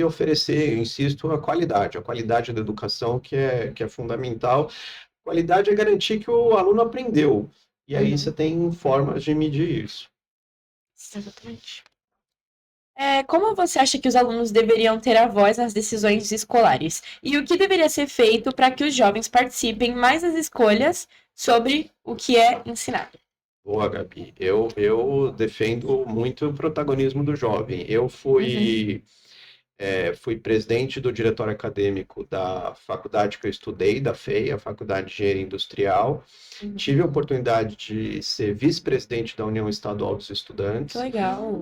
Speaker 3: oferecer, eu insisto, a qualidade da educação que é fundamental. Qualidade é garantir que o aluno aprendeu, e aí você tem formas de medir isso.
Speaker 1: Exatamente.
Speaker 2: Como você acha que os alunos deveriam ter a voz nas decisões escolares? E o que deveria ser feito para que os jovens participem mais das escolhas sobre o que é ensinado?
Speaker 3: Boa, Gabi. Eu defendo muito o protagonismo do jovem. Eu fui presidente do diretório acadêmico da faculdade que eu estudei, da FEI, a Faculdade de Engenharia Industrial. Tive a oportunidade de ser vice-presidente da União Estadual dos Estudantes.
Speaker 2: Que legal.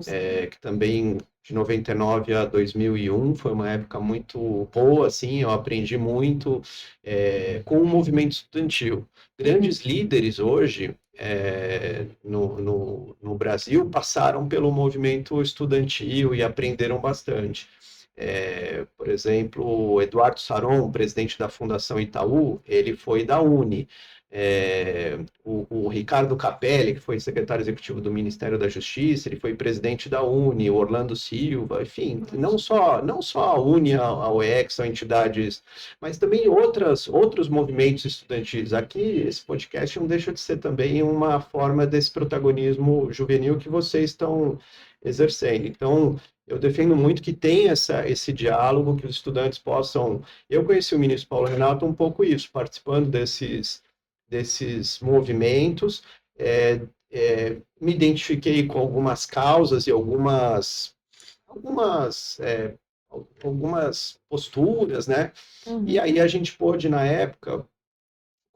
Speaker 3: Que também, de 99 a 2001, foi uma época muito boa, assim, eu aprendi muito com o movimento estudantil. Grandes líderes hoje no Brasil passaram pelo movimento estudantil e aprenderam bastante. Por exemplo, o Eduardo Saron, presidente da Fundação Itaú, ele foi da UNE. O Ricardo Capelli, que foi secretário executivo do Ministério da Justiça, ele foi presidente da UNE, o Orlando Silva, enfim, não só a UNE, a UEX, são entidades, mas também outros movimentos estudantis. Aqui, esse podcast não deixa de ser também uma forma desse protagonismo juvenil que vocês estão exercendo. Então, eu defendo muito que tenha esse diálogo, que os estudantes possam... Eu conheci o ministro Paulo Renato um pouco isso, participando desses movimentos, me identifiquei com algumas causas e algumas posturas, né? E aí a gente pôde, na época,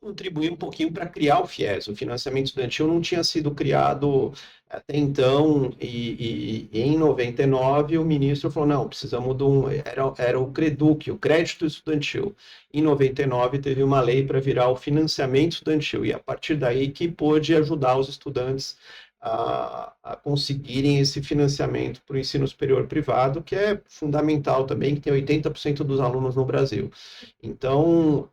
Speaker 3: contribuir um pouquinho para criar o FIES. O financiamento estudantil não tinha sido criado até então, e em 99 o ministro falou, não, precisamos era o CREDUC, o crédito estudantil. Em 99 teve uma lei para virar o financiamento estudantil, e a partir daí que pôde ajudar os estudantes a conseguirem esse financiamento para o ensino superior privado, que é fundamental também, que tem 80% dos alunos no Brasil. Então,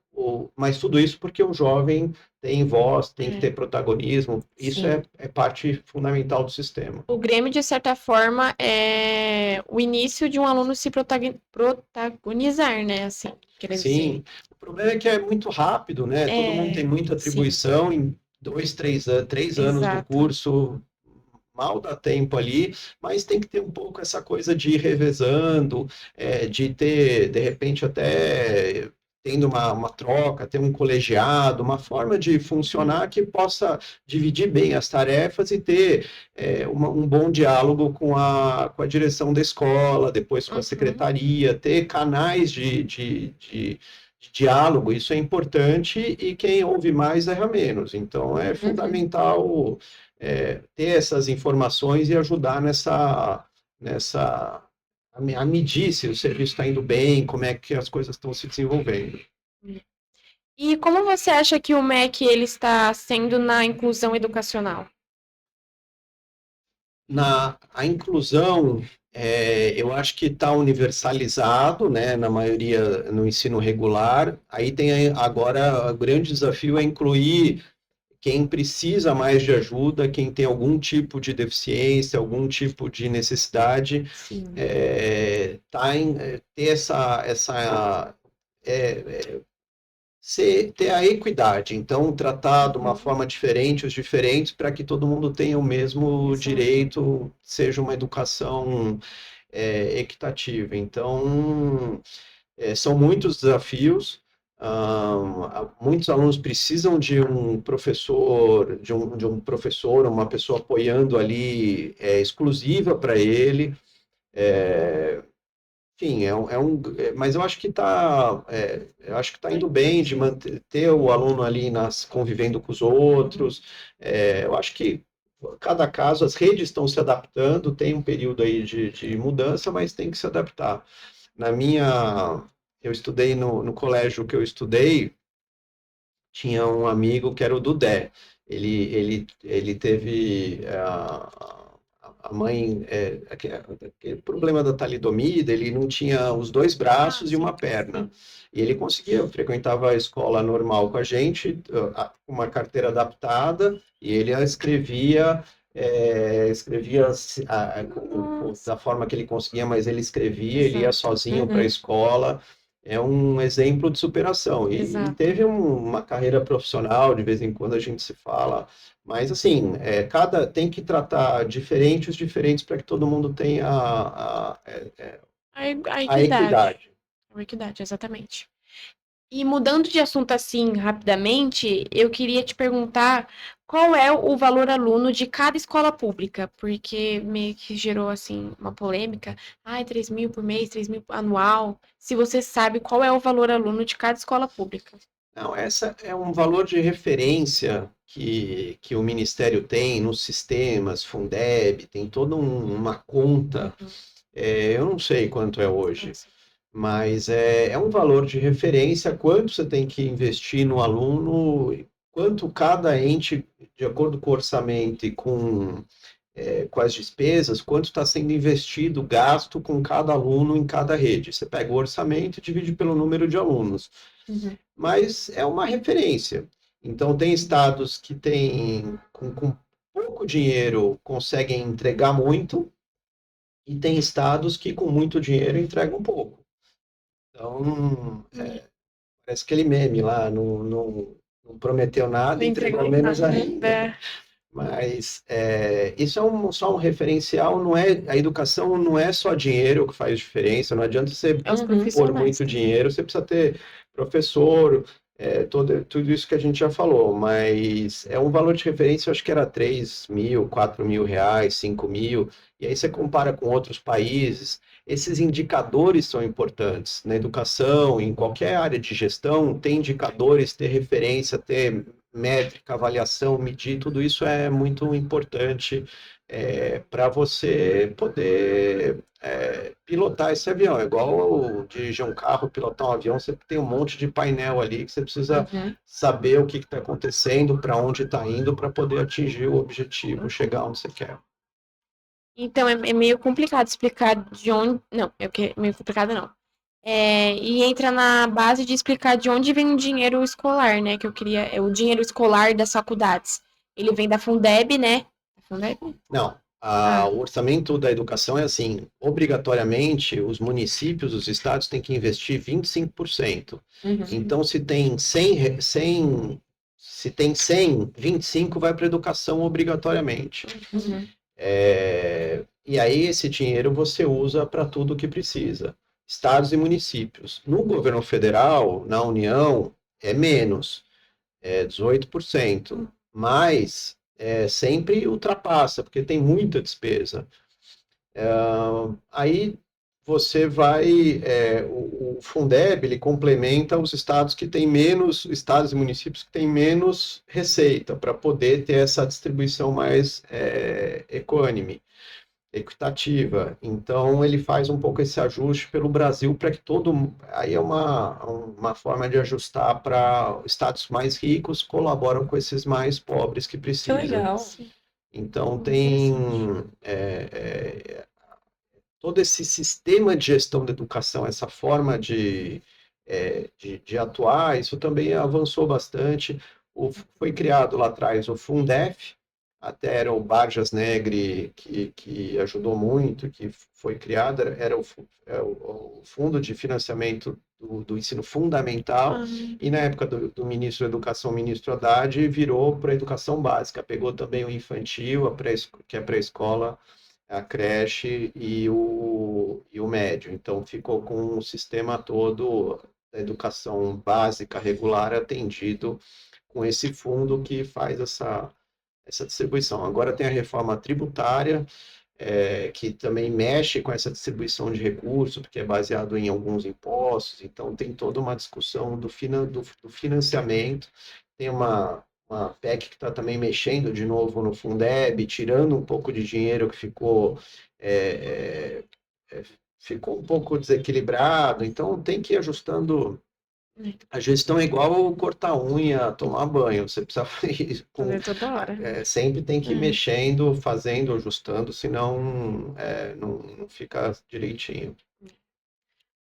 Speaker 3: mas tudo isso porque o jovem tem voz, tem que ter protagonismo, isso é parte fundamental do sistema.
Speaker 1: O Grêmio, de certa forma, é o início de um aluno se protagonizar, né? Assim,
Speaker 3: sim, o problema é que é muito rápido, né? Todo mundo tem muita atribuição, em 2, 3 anos do curso, mal dá tempo ali, mas tem que ter um pouco essa coisa de ir revezando, de ter, de repente, até tendo uma troca, ter um colegiado, uma forma de funcionar que possa dividir bem as tarefas e ter um bom diálogo com a direção da escola, depois com a secretaria, ter canais de diálogo, isso é importante, e quem ouve mais erra menos. Então, é fundamental ter essas informações e ajudar a medir se o serviço está indo bem, como é que as coisas estão se desenvolvendo.
Speaker 1: E como você acha que o MEC ele está sendo na inclusão educacional?
Speaker 3: A inclusão, eu acho que está universalizado, né, na maioria no ensino regular. Aí tem agora o grande desafio é incluir quem precisa mais de ajuda, quem tem algum tipo de deficiência, algum tipo de necessidade, ter ter a equidade, então tratar de uma forma diferente os diferentes para que todo mundo tenha o mesmo direito, seja uma educação equitativa. Então, são muitos desafios. Muitos alunos precisam de um professor, de um professor, uma pessoa apoiando ali, exclusiva para ele. Enfim, mas eu acho que está indo bem de ter o aluno ali convivendo com os outros. Eu acho que cada caso, as redes estão se adaptando, tem um período aí de mudança, mas tem que se adaptar. Eu estudei no colégio que eu estudei, tinha um amigo que era o Dudé. Ele teve a mãe, aquele problema da talidomida, ele não tinha os 2 braços e uma perna. E ele frequentava a escola normal com a gente, com uma carteira adaptada, e ele escrevia da forma que ele conseguia, mas ele escrevia, ele ia sozinho para a escola. É um exemplo de superação. E teve uma carreira profissional, de vez em quando a gente se fala, mas assim, tem que tratar os diferentes para que todo mundo tenha a equidade.
Speaker 1: A equidade, exatamente. E mudando de assunto assim rapidamente, eu queria te perguntar qual é o valor aluno de cada escola pública, porque meio que gerou assim uma polêmica. 3 mil por mês, 3 mil anual. Se você sabe qual é o valor aluno de cada escola pública.
Speaker 3: Não, essa é um valor de referência que o Ministério tem nos sistemas, Fundeb, tem toda uma conta. Eu não sei quanto é hoje. Mas é um valor de referência, quanto você tem que investir no aluno, quanto cada ente, de acordo com o orçamento e com as despesas, quanto está sendo investido, gasto com cada aluno em cada rede. Você pega o orçamento e divide pelo número de alunos. Mas é uma referência. Então, tem estados que com pouco dinheiro, conseguem entregar muito, e tem estados que com muito dinheiro entregam pouco. Então, parece aquele meme lá, não prometeu nada, entregou menos ainda. Mas isso é só um referencial, a educação não é só dinheiro que faz diferença, não adianta você pôr muito dinheiro, você precisa ter professor, tudo isso que a gente já falou, mas é um valor de referência, eu acho que era 3 mil, 4 mil reais, 5 mil, e aí você compara com outros países. Esses indicadores são importantes na educação, em qualquer área de gestão, ter indicadores, ter referência, ter métrica, avaliação, medir, tudo isso é muito importante para você poder pilotar esse avião. É igual dirigir um carro, pilotar um avião, você tem um monte de painel ali que você precisa saber o que está acontecendo, para onde está indo, para poder atingir o objetivo, chegar onde você quer.
Speaker 1: Então, é meio complicado explicar de onde... Não, meio complicado não. E entra na base de explicar de onde vem o dinheiro escolar, né? Que eu queria... o dinheiro escolar das faculdades. Ele vem da Fundeb, né? Fundeb?
Speaker 3: Não. O orçamento da educação é assim, obrigatoriamente, os municípios, os estados têm que investir 25%. Então, se tem 100, 25 vai para a educação obrigatoriamente. E aí esse dinheiro você usa para tudo que precisa. estados e municípios. No governo federal, na União, é menos, é 18%, mas sempre ultrapassa, porque tem muita despesa. Aí você vai, o Fundeb, ele complementa os estados que têm menos, estados e municípios que têm menos receita, para poder ter essa distribuição mais equânime, equitativa. Então, ele faz um pouco esse ajuste pelo Brasil para que aí é uma forma de ajustar para estados mais ricos colaboram com esses mais pobres que
Speaker 2: Que
Speaker 3: precisam.
Speaker 2: legal.
Speaker 3: Então, tem todo esse sistema de gestão da educação, essa forma de atuar, isso também avançou bastante. Foi criado lá atrás o Fundef, até era o Barjas Negri que ajudou muito, que foi criado, era o Fundo de Financiamento do Ensino Fundamental, e na época do ministro da Educação, o ministro Haddad, virou para a educação básica, pegou também o infantil, que é a pré-escola, a creche e o médio. Então, ficou com o sistema todo da educação básica regular atendido com esse fundo que faz essa distribuição. Agora tem a reforma tributária, que também mexe com essa distribuição de recursos, porque é baseado em alguns impostos, então tem toda uma discussão do financiamento. Tem uma PEC que está também mexendo de novo no Fundeb, tirando um pouco de dinheiro que ficou um pouco desequilibrado, então tem que ir ajustando. A gestão é igual cortar unha, tomar banho, você precisa fazer
Speaker 1: toda hora.
Speaker 3: sempre tem que ir mexendo, fazendo, ajustando, senão não fica direitinho.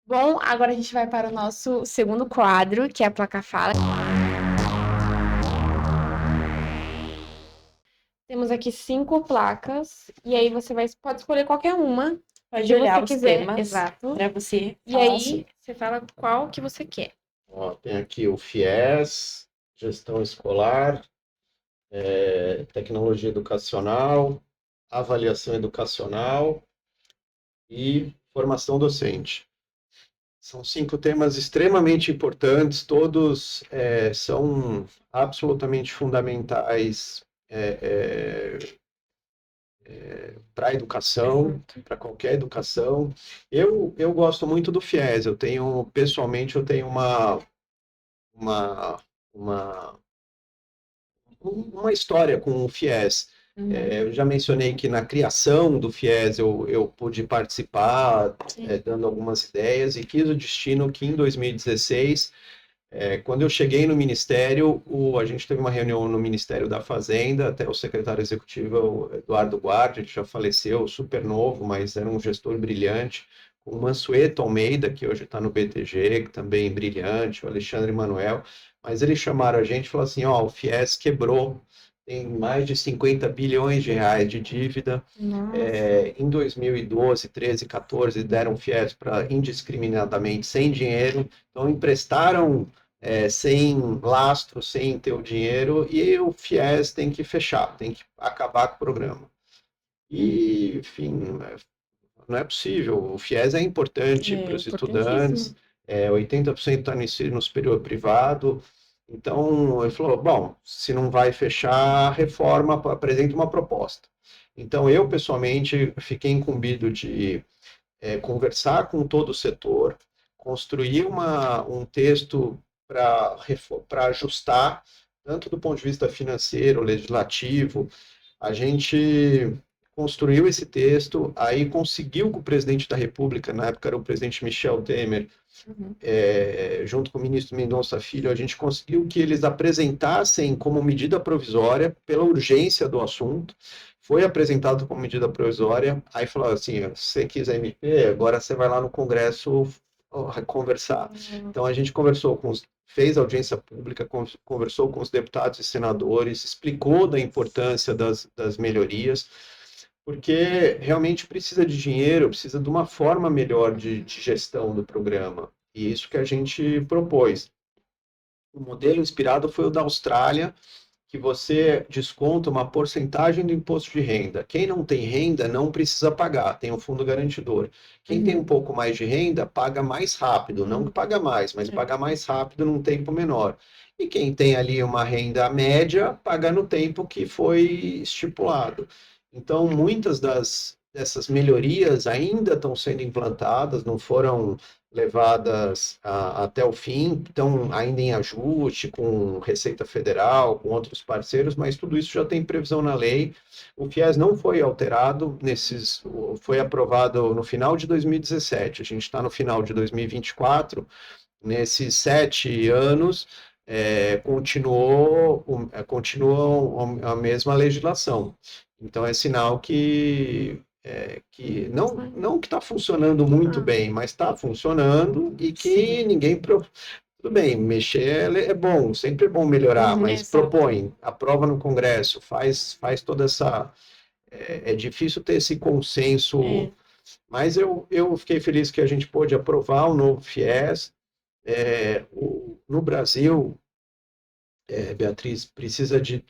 Speaker 1: Bom, agora a gente vai para o nosso segundo quadro, que é a Placa Fala. Temos aqui 5 placas, e aí você pode escolher qualquer uma.
Speaker 2: Pode olhar
Speaker 1: você
Speaker 2: os
Speaker 1: quiser.
Speaker 2: temas
Speaker 1: Exato.
Speaker 2: para você
Speaker 1: E
Speaker 2: falar
Speaker 1: aí
Speaker 2: sobre.
Speaker 1: você fala qual que você quer.
Speaker 3: Ó, tem aqui o FIES, gestão escolar, tecnologia educacional, avaliação educacional e formação docente. São 5 temas extremamente importantes, todos são absolutamente fundamentais para a educação, para qualquer educação. Eu gosto muito do FIES, pessoalmente, eu tenho uma história com o FIES. Eu já mencionei que na criação do FIES eu pude participar, dando algumas ideias, e quis o destino que em 2016, quando eu cheguei no Ministério, a gente teve uma reunião no Ministério da Fazenda, até o secretário executivo, o Eduardo Guardi, que já faleceu, super novo, mas era um gestor brilhante, o Mansueto Almeida, que hoje está no BTG, que também é brilhante, o Alexandre Manuel, mas eles chamaram a gente e falaram assim, o FIES quebrou, tem mais de 50 bilhões de reais de dívida. Em 2012, 13, 14, deram FIES para indiscriminadamente, sem dinheiro, então emprestaram sem lastro, sem ter o dinheiro, e o FIES tem que fechar, tem que acabar com o programa. E, enfim, não é possível. O FIES é importante para os estudantes, 80% está no ensino superior privado. Então, ele falou, bom, se não vai fechar, reforma, apresenta uma proposta. Então, eu, pessoalmente, fiquei incumbido de conversar com todo o setor, construir um texto para ajustar, tanto do ponto de vista financeiro, legislativo. A gente construiu esse texto, aí conseguiu com o presidente da República, na época era o presidente Michel Temer, junto com o ministro Mendonça Filho, a gente conseguiu que eles apresentassem como medida provisória, pela urgência do assunto, foi apresentado como medida provisória, aí falou assim, se você quiser MP, agora você vai lá no Congresso conversar. Então a gente fez audiência pública, conversou com os deputados e senadores, explicou da importância das melhorias, porque realmente precisa de dinheiro, precisa de uma forma melhor de gestão do programa. E isso que a gente propôs. O modelo inspirado foi o da Austrália, que você desconta uma porcentagem do imposto de renda. Quem não tem renda não precisa pagar, tem um fundo garantidor. Quem tem um pouco mais de renda paga mais rápido, não que paga mais, mas paga mais rápido num tempo menor. E quem tem ali uma renda média paga no tempo que foi estipulado. Então, muitas dessas melhorias ainda estão sendo implantadas, não foram levadas até o fim, estão ainda em ajuste com Receita Federal, com outros parceiros, mas tudo isso já tem previsão na lei. O FIES não foi alterado, foi aprovado no final de 2017, a gente está no final de 2024, nesses 7 anos, continuou a mesma legislação. Então, é sinal que não que está funcionando muito bem, mas está funcionando e que ninguém... Tudo bem, mexer é bom, sempre é bom melhorar, mas propõe, aprova no Congresso, faz toda essa... É difícil ter esse consenso, mas eu fiquei feliz que a gente pôde aprovar o novo FIES. No Brasil... Beatriz,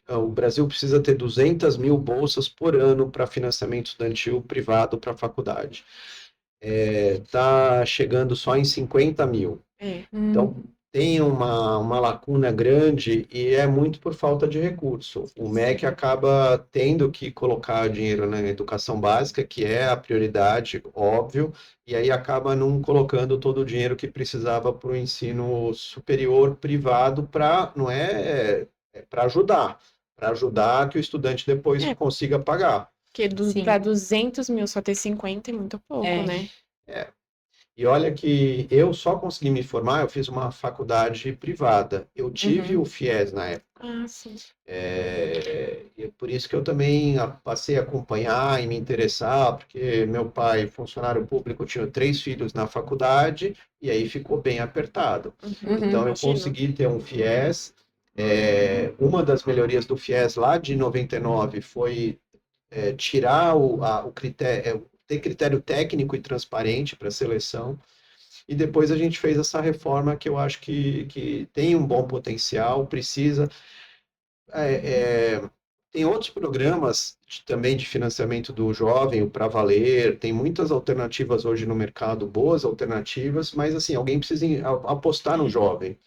Speaker 3: o Brasil precisa ter 200 mil bolsas por ano para financiamento estudantil privado para a faculdade. Está chegando só em 50 mil. Então, tem uma lacuna grande e é muito por falta de recurso. O MEC acaba tendo que colocar dinheiro na educação básica, que é a prioridade, óbvio, e aí acaba não colocando todo o dinheiro que precisava para o ensino superior privado para ajudar que o estudante depois consiga pagar.
Speaker 1: Porque para 200 mil só ter 50 é muito pouco, né?
Speaker 3: E olha que eu só consegui me formar, eu fiz uma faculdade privada. Eu tive o FIES na época.
Speaker 1: Ah, sim.
Speaker 3: E por isso que eu também passei a acompanhar e me interessar, porque meu pai, funcionário público, tinha 3 filhos na faculdade, e aí ficou bem apertado. Então eu consegui ter um FIES. Uma das melhorias do FIES lá de 99 foi tirar o critério... ter critério técnico e transparente para seleção, e depois a gente fez essa reforma que eu acho que tem um bom potencial, precisa... tem outros programas também de financiamento do jovem, o Pra Valer, tem muitas alternativas hoje no mercado, boas alternativas, mas assim, alguém precisa apostar no jovem.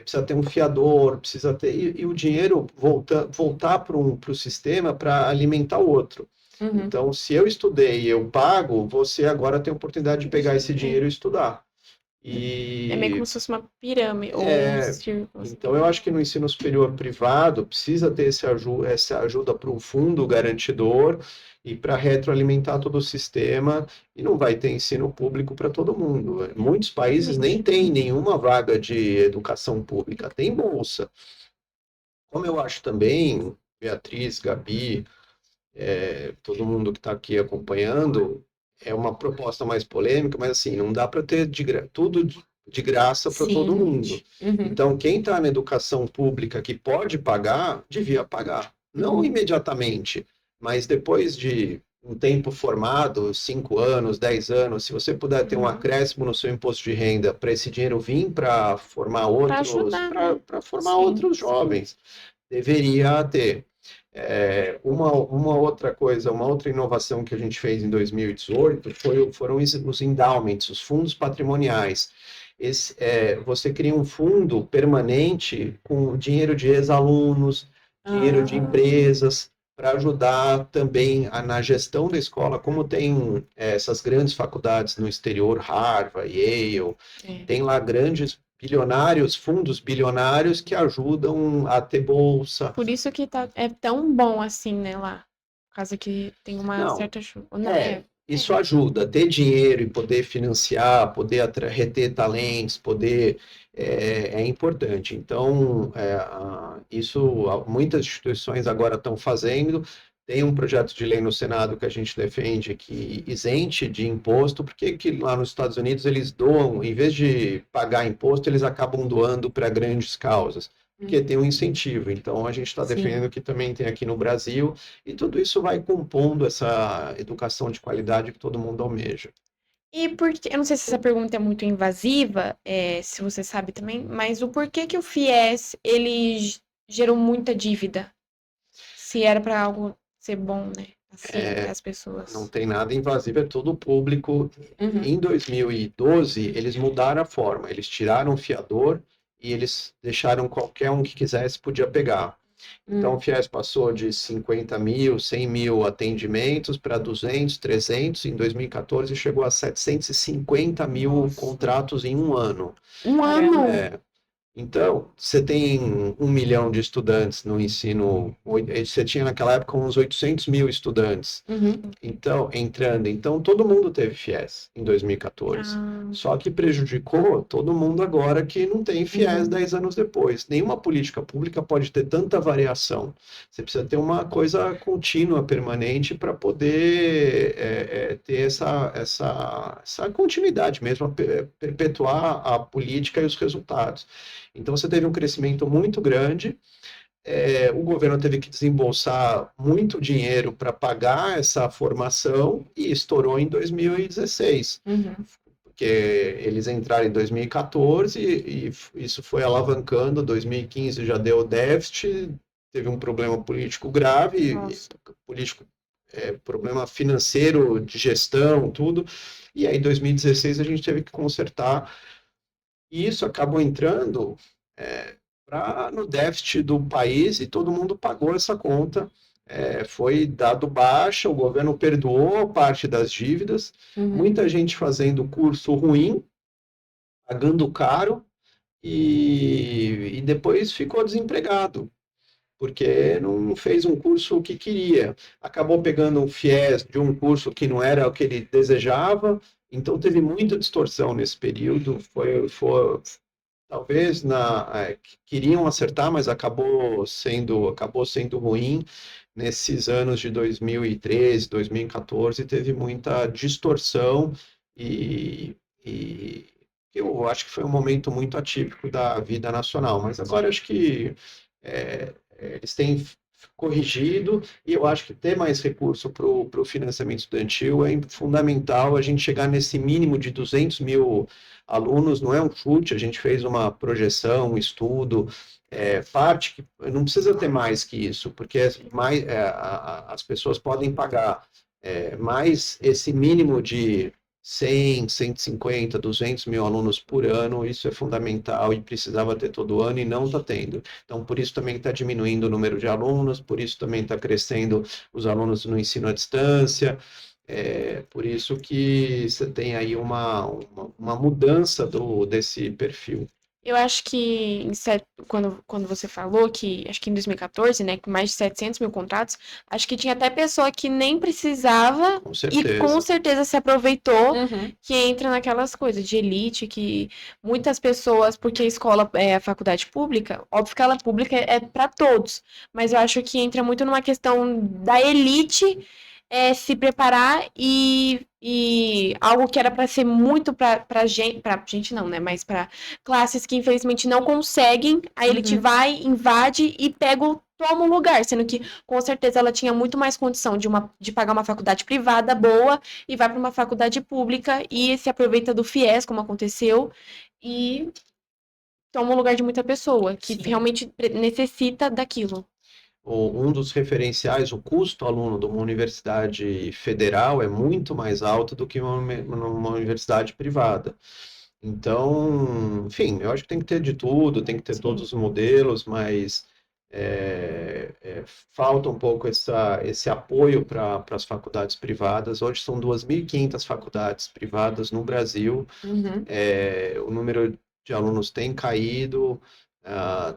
Speaker 3: Precisa ter um fiador, precisa ter... E o dinheiro voltar para o sistema para alimentar o outro. Então, se eu estudei e eu pago, você agora tem a oportunidade de pegar esse dinheiro e estudar.
Speaker 1: É meio como se fosse uma pirâmide. Ou
Speaker 3: então, eu acho que no ensino superior privado precisa ter essa ajuda para um fundo garantidor e para retroalimentar todo o sistema, e não vai ter ensino público para todo mundo. Muitos países nem têm nenhuma vaga de educação pública, tem bolsa. Como eu acho também, Beatriz, Gabi... todo mundo que está aqui acompanhando, é uma proposta mais polêmica, mas assim, não dá para ter tudo de graça para todo mundo. Então, quem está na educação pública que pode pagar, devia pagar. Não imediatamente, mas depois de um tempo formado, 5 anos, 10 anos, se você puder ter um acréscimo no seu imposto de renda para esse dinheiro vir para formar outros jovens, deveria ter. Uma outra coisa, uma outra inovação que a gente fez em 2018 foram os endowments, os fundos patrimoniais. Você cria um fundo permanente com dinheiro de ex-alunos, dinheiro de empresas, para ajudar também na gestão da escola, como tem essas grandes faculdades no exterior, Harvard, Yale, tem lá grandes fundos bilionários que ajudam a ter bolsa.
Speaker 1: Por isso que é tão bom assim, né, lá. Por causa que tem uma certa chuva.
Speaker 3: Isso ajuda, ter dinheiro e poder financiar, poder reter talentos, é importante. Então, isso muitas instituições agora estão fazendo. Tem um projeto de lei no Senado que a gente defende que isente de imposto, porque que lá nos Estados Unidos eles doam, em vez de pagar imposto, eles acabam doando para grandes causas, porque tem um incentivo. Então, a gente está defendendo que também tem aqui no Brasil, e tudo isso vai compondo essa educação de qualidade que todo mundo almeja.
Speaker 1: E eu não sei se essa pergunta é muito invasiva, se você sabe também, mas o porquê que o FIES, ele gerou muita dívida. Se era para algo ser bom, né? Assim, as pessoas.
Speaker 3: Não tem nada invasivo, é tudo público. Em 2012, eles mudaram a forma. Eles tiraram o fiador e eles deixaram qualquer um que quisesse podia pegar. Então, o FIES passou de 50 mil, 100 mil atendimentos para 200, 300. Em 2014, chegou a 750 mil contratos em um ano.
Speaker 1: Um ano?
Speaker 3: Então, você tem 1 milhão de estudantes no ensino, você tinha naquela época uns 800 mil estudantes, então, entrando. Então, todo mundo teve FIES em 2014. Só que prejudicou todo mundo agora que não tem FIES 10 anos depois. Nenhuma política pública pode ter tanta variação. Você precisa ter uma coisa contínua, permanente, para poder ter essa continuidade mesmo, perpetuar a política e os resultados. Então, você teve um crescimento muito grande, o governo teve que desembolsar muito dinheiro para pagar essa formação e estourou em 2016. Porque eles entraram em 2014 e isso foi alavancando, 2015 já deu déficit, teve um problema político grave, problema financeiro, de gestão, tudo, e aí em 2016 a gente teve que consertar. E isso acabou entrando no déficit do país e todo mundo pagou essa conta. Foi dado baixa, o governo perdoou parte das dívidas, muita gente fazendo curso ruim, pagando caro, e depois ficou desempregado, porque não fez um curso que queria. Acabou pegando um FIES de um curso que não era o que ele desejava. Então, teve muita distorção nesse período. Talvez queriam acertar, mas acabou sendo ruim. Nesses anos de 2013, 2014, teve muita distorção e eu acho que foi um momento muito atípico da vida nacional. Mas agora acho que eles têm corrigido, e eu acho que ter mais recurso para o financiamento estudantil é fundamental. A gente chegar nesse mínimo de 200 mil alunos não é um chute, a gente fez uma projeção, um estudo, parte que não precisa ter mais que isso, porque as pessoas podem pagar, mas esse mínimo de 100, 150, 200 mil alunos por ano, isso é fundamental e precisava ter todo ano e não está tendo. Então, por isso também está diminuindo o número de alunos, por isso também está crescendo os alunos no ensino à distância, por isso que você tem aí uma mudança desse perfil.
Speaker 1: Eu acho que quando você falou que, acho que em 2014, né, com mais de 700 mil contratos, acho que tinha até pessoa que nem precisava e com certeza se aproveitou, que entra naquelas coisas de elite, que muitas pessoas, porque a escola é a faculdade pública, óbvio que ela pública é para todos, mas eu acho que entra muito numa questão da elite se preparar e algo que era para ser muito para gente não, né? Mas para classes que infelizmente não conseguem, a elite vai, invade e toma um lugar, sendo que com certeza ela tinha muito mais condição de pagar uma faculdade privada boa e vai para uma faculdade pública e se aproveita do FIES, como aconteceu, e toma o lugar de muita pessoa que realmente necessita daquilo.
Speaker 3: Um dos referenciais, o custo aluno de uma universidade federal é muito mais alto do que uma universidade privada. Então, enfim, eu acho que tem que ter de tudo, tem que ter todos os modelos, mas falta um pouco esse apoio para as faculdades privadas. Hoje são 2.500 faculdades privadas no Brasil, o número de alunos tem caído,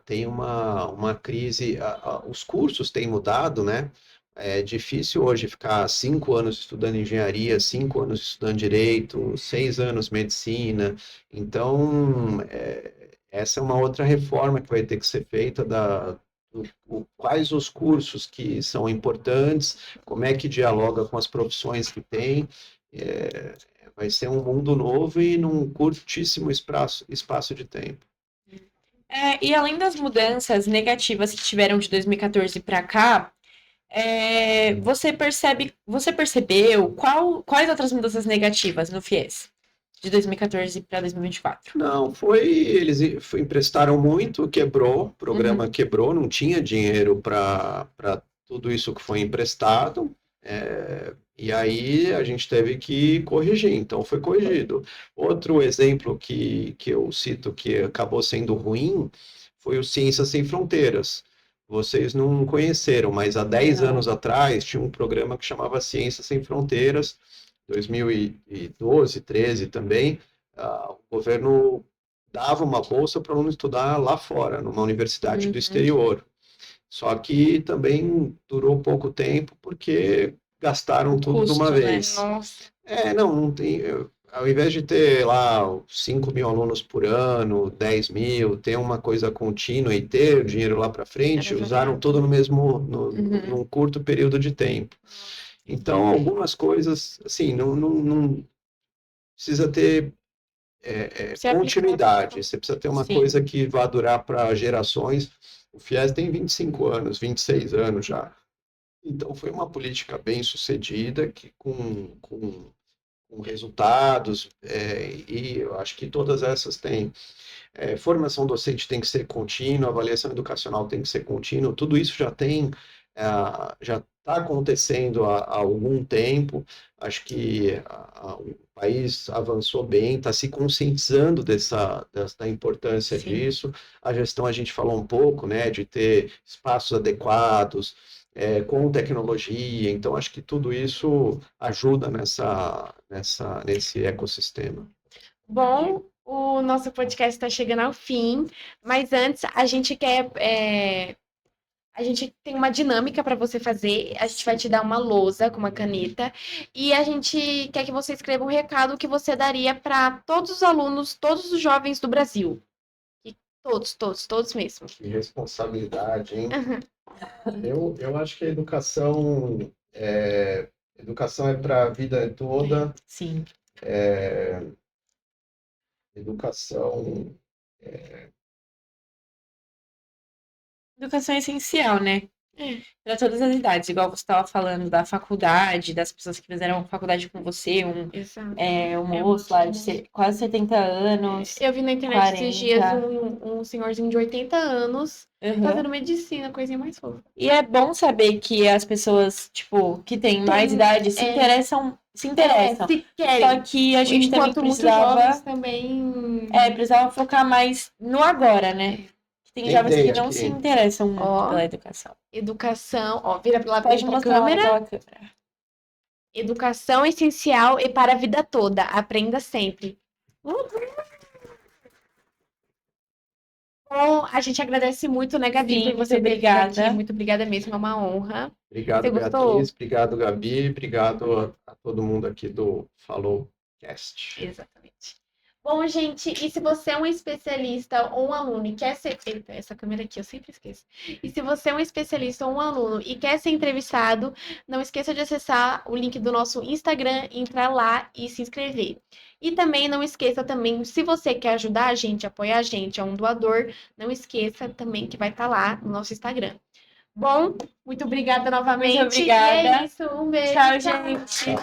Speaker 3: tem uma crise, os cursos têm mudado, né? É difícil hoje ficar 5 anos estudando engenharia, 5 anos estudando direito, 6 anos medicina. Então, essa é uma outra reforma que vai ter que ser feita quais os cursos que são importantes, como é que dialoga com as profissões que tem. Vai ser um mundo novo e num curtíssimo espaço de tempo.
Speaker 2: E além das mudanças negativas que tiveram de 2014 para cá, você percebeu quais outras mudanças negativas no FIES? de 2014 para 2024?
Speaker 3: Não, eles emprestaram muito, quebrou, o programa quebrou, não tinha dinheiro para tudo isso que foi emprestado, e aí a gente teve que corrigir, então foi corrigido. Outro exemplo que eu cito que acabou sendo ruim foi o Ciências Sem Fronteiras. Vocês não conheceram, mas há 10 anos atrás tinha um programa que chamava Ciências Sem Fronteiras, 2012, 13 também. O governo dava uma bolsa para o aluno estudar lá fora, numa universidade do exterior. Só que também durou pouco tempo, porque gastaram tudo de uma vez.
Speaker 2: Né? Nossa.
Speaker 3: Não tem. Ao invés de ter lá 5 mil alunos por ano, 10 mil, ter uma coisa contínua e ter o dinheiro lá para frente, usaram tudo num curto período de tempo. Então, algumas coisas, assim, não precisa ter continuidade. Você precisa ter uma coisa que vá durar para gerações. O FIES tem 25 anos, 26 anos já. Então, foi uma política bem sucedida, que com resultados, e eu acho que todas essas têm. Formação docente tem que ser contínua, avaliação educacional tem que ser contínua, tudo isso já já está acontecendo há algum tempo. Acho que o país avançou bem, está se conscientizando da importância disso. A gestão, a gente falou um pouco, né, de ter espaços adequados, com tecnologia, então acho que tudo isso ajuda nesse ecossistema.
Speaker 1: Bom, o nosso podcast está chegando ao fim, mas antes a gente tem uma dinâmica para você fazer. A gente vai te dar uma lousa com uma caneta e a gente quer que você escreva um recado que você daria para todos os alunos, todos os jovens do Brasil. E todos mesmo.
Speaker 3: Que responsabilidade, hein? Eu acho que a educação é para a vida toda.
Speaker 2: Sim.
Speaker 3: Educação
Speaker 2: Educação é essencial, né? Para todas as idades, igual você estava falando da faculdade, das pessoas que fizeram faculdade com você, um moço lá de quase 70 anos.
Speaker 1: Eu vi na internet esses dias um senhorzinho de 80 anos fazendo medicina, coisinha mais fofa.
Speaker 2: E é bom saber que as pessoas, tipo, que têm mais idade se interessam. Se querem. Só que a gente também precisava. Precisava focar mais no agora, né? Tem jovens que não se interessam muito pela educação.
Speaker 1: Educação, vira pra lá
Speaker 2: pra câmera.
Speaker 1: Educação essencial e para a vida toda. Aprenda sempre. Bom, a gente agradece muito, né, Gabi, por você ter vindo aqui. Muito obrigada mesmo, é uma honra.
Speaker 3: Obrigado, Beatriz. Obrigado, Gabi. Obrigado a todo mundo aqui do FallouCast.
Speaker 1: Exatamente. Bom, gente, e se você é um especialista ou um aluno e quer ser... Eita, essa câmera aqui eu sempre esqueço. E se você é um especialista ou um aluno e quer ser entrevistado, não esqueça de acessar o link do nosso Instagram, entrar lá e se inscrever. E também não esqueça também, se você quer ajudar a gente, apoiar a gente, é um doador, não esqueça também que vai estar lá no nosso Instagram. Bom, muito obrigada novamente.
Speaker 2: Muito obrigada.
Speaker 1: E é isso, um beijo.
Speaker 2: Tchau, gente.